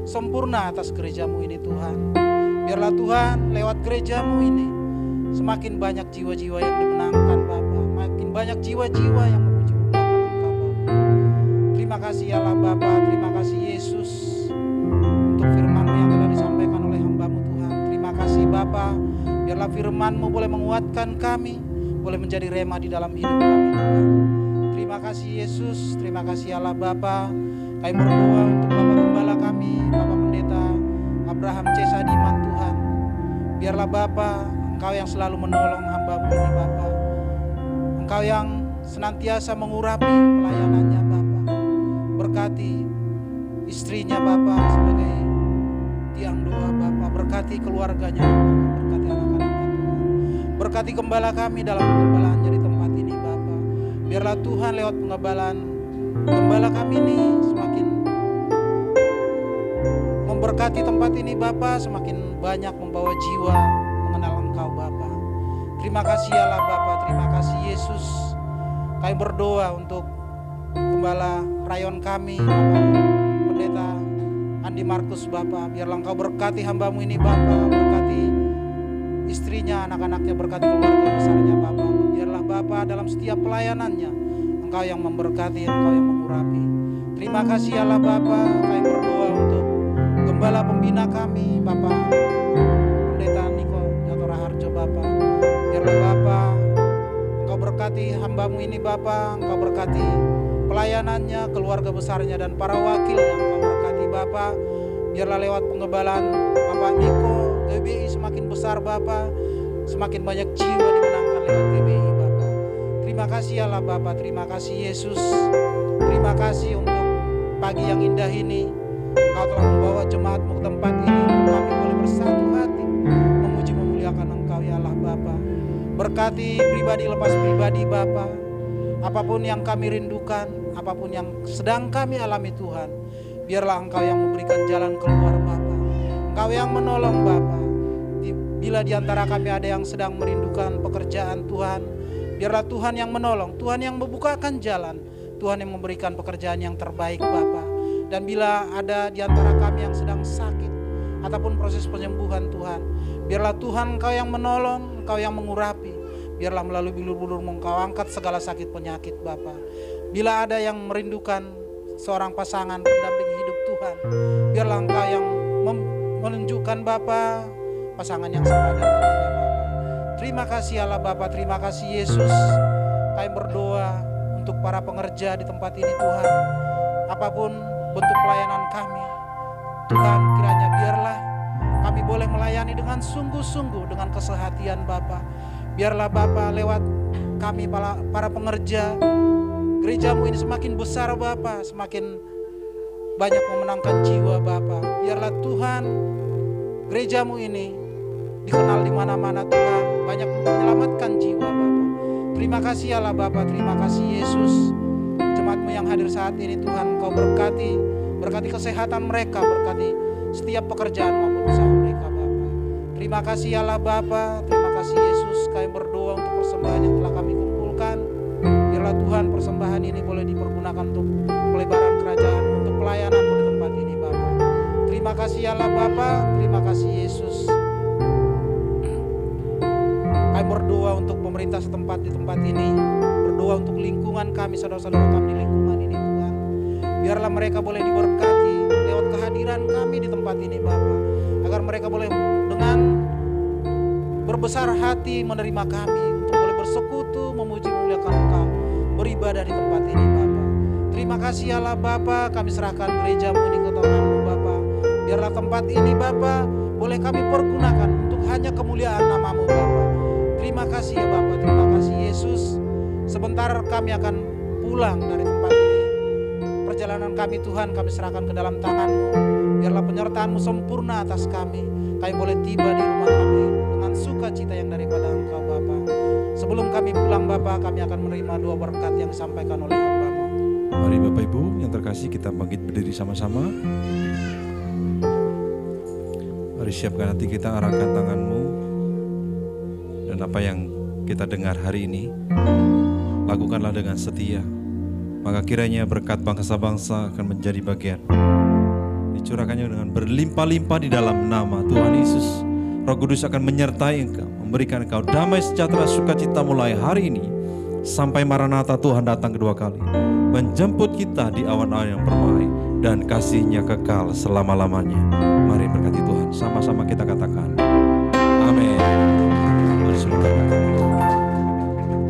sempurna atas gereja-Mu ini Tuhan. Biarlah Tuhan lewat gereja-Mu ini semakin banyak jiwa-jiwa yang dimenangkan Bapa, makin banyak jiwa-jiwa yang memuji memuliakan Engkau Bapa. Terima kasih ya Allah Bapa, terima kasih Yesus untuk firman-Mu yang telah disampaikan oleh hamba-Mu Tuhan. Terima kasih Bapa, biarlah firman-Mu boleh menguatkan kami, boleh menjadi rema di dalam hidup kami Tuhan. Terima kasih Yesus, terima kasih Allah Bapa. Kami berdoa untuk Bapak Gembala kami, Bapak Pendeta Abraham C. Sadiman Tuhan. Biarlah Bapa, Engkau yang selalu menolong hamba-Mu ini Bapa. Engkau yang senantiasa mengurapi pelayanannya Bapa. Berkati istrinya Bapa sebagai tiang doa Bapa. Berkati keluarganya Bapa. Berkati anak-anaknya Tuhan. Berkati gembala kami dalam penggembalaannya di tempat ini Bapa. Biarlah Tuhan lewat penggembalaan gembala kami ini semakin memberkati tempat ini Bapa, semakin banyak membawa jiwa mengenal Engkau Bapa. Terima kasih Allah Bapa, terima kasih Yesus. Kami berdoa untuk gembala rayon kami Bapa, Pendeta Andi Markus Bapa. Biarlah Engkau berkati hamba-Mu ini Bapa, berkati istrinya, anak-anaknya, berkati keluarga besarnya Bapa. Biarlah Bapa dalam setiap pelayanannya Engkau yang memberkati, Engkau yang mengurapi. Terima kasih Allah Bapa. Kami berdoa untuk gembala pembina kami Bapa, Pendeta Niko Nyatora Harjo Bapa. Biarlah Bapa Engkau berkati hamba-Mu ini Bapa, Engkau berkati pelayanannya, keluarga besarnya dan para wakilnya. Engkau berkati Bapa. Biarlah lewat penggembalaan Bapak Niko, GBI semakin besar Bapa, semakin banyak jiwa dimenangkan lewat GBI Bapa. Terima kasih Allah Bapa, terima kasih Yesus. Terima kasih untuk pagi yang indah ini. Engkau telah membawa jemaat-Mu ke tempat ini untuk kami boleh bersatu hati memuji memuliakan Engkau ya Allah Bapa. Berkati pribadi lepas pribadi Bapa. Apapun yang kami rindukan, apapun yang sedang kami alami Tuhan, biarlah Engkau yang memberikan jalan keluar Bapa. Engkau yang menolong Bapa. Bila di antara kami ada yang sedang merindukan pekerjaan Tuhan, biarlah Tuhan yang menolong, Tuhan yang membukakan jalan, Tuhan yang memberikan pekerjaan yang terbaik Bapa. Dan bila ada di antara kami yang sedang sakit ataupun proses penyembuhan Tuhan, biarlah Tuhan Engkau yang menolong, Engkau yang mengurapi. Biarlah melalui bilur-bilur-Mu Engkau angkat segala sakit penyakit Bapa. Bila ada yang merindukan seorang pasangan pendamping hidup Tuhan, biarlah Engkau yang menunjukkan Bapa pasangan yang sepadan dengannya Bapa. Terima kasih Allah Bapa, terima kasih Yesus. Kami berdoa untuk para pengerja di tempat ini Tuhan. Apapun bentuk pelayanan kami, Tuhan kiranya biarlah kami boleh melayani dengan sungguh-sungguh, dengan kesehatian Bapa. Biarlah Bapa lewat kami para pengerja, gereja-Mu ini semakin besar Bapa, semakin banyak memenangkan jiwa Bapa. Biarlah Tuhan gereja-Mu ini dikenal di mana-mana Tuhan, banyak menyelamatkan jiwa Bapa. Terima kasih Allah Bapa, terima kasih Yesus. Jemaat-Mu yang hadir saat ini Tuhan, Engkau berkati kesehatan mereka, berkati setiap pekerjaan maupun usaha mereka Bapa. Terima kasih Allah Bapa, terima kasih Yesus. Kami berdoa untuk persembahan yang telah kami kumpulkan. Biarlah Tuhan persembahan ini boleh dipergunakan untuk pelebaran kerajaan, untuk pelayanan-Mu di tempat ini Bapa. Terima kasih Allah Bapa, terima kasih Yesus. Kami berdoa untuk pemerintah setempat di tempat ini, berdoa untuk lingkungan kami, saudara-saudara kami di lingkungan ini Tuhan. Biarlah mereka boleh diberkati lewat kehadiran kami di tempat ini Bapa, agar mereka boleh dengan berbesar hati menerima kami, untuk boleh bersekutu, memuji memuliakan Engkau, beribadah di tempat ini Bapa. Terima kasih Allah Bapa, kami serahkan gereja-Mu ini ke tangan-Mu Bapa. Biarlah tempat ini Bapa boleh kami pergunakan untuk hanya kemuliaan nama-Mu Bapa. Terima kasih ya Bapa, terima kasih Yesus. Sebentar kami akan pulang dari tempat ini. perjalanan kami Tuhan kami serahkan ke dalam tangan-Mu. Biarlah penyertaan-Mu sempurna atas kami. Kami boleh tiba di rumah kami dengan sukacita yang daripada Engkau Bapa. Sebelum kami pulang Bapa, kami akan menerima dua berkat yang disampaikan oleh hamba-Mu. Mari Bapak Ibu yang terkasih, kita bangkit berdiri sama-sama. Mari siapkan hati kita, arahkan tangan-Mu. Dan apa yang kita dengar hari ini, lakukanlah dengan setia. Maka kiranya berkat bangsa-bangsa akan menjadi bagian. Dicurahkannya dengan berlimpah-limpah di dalam nama Tuhan Yesus. Roh Kudus akan menyertai engkau, memberikan engkau damai sejahtera sukacita mulai hari ini sampai Maranatha Tuhan datang kedua kali, menjemput kita di awan-awan yang permai dan kasih-Nya kekal selama-lamanya. Mari berkati Tuhan, sama-sama kita katakan amin. Mari saudara.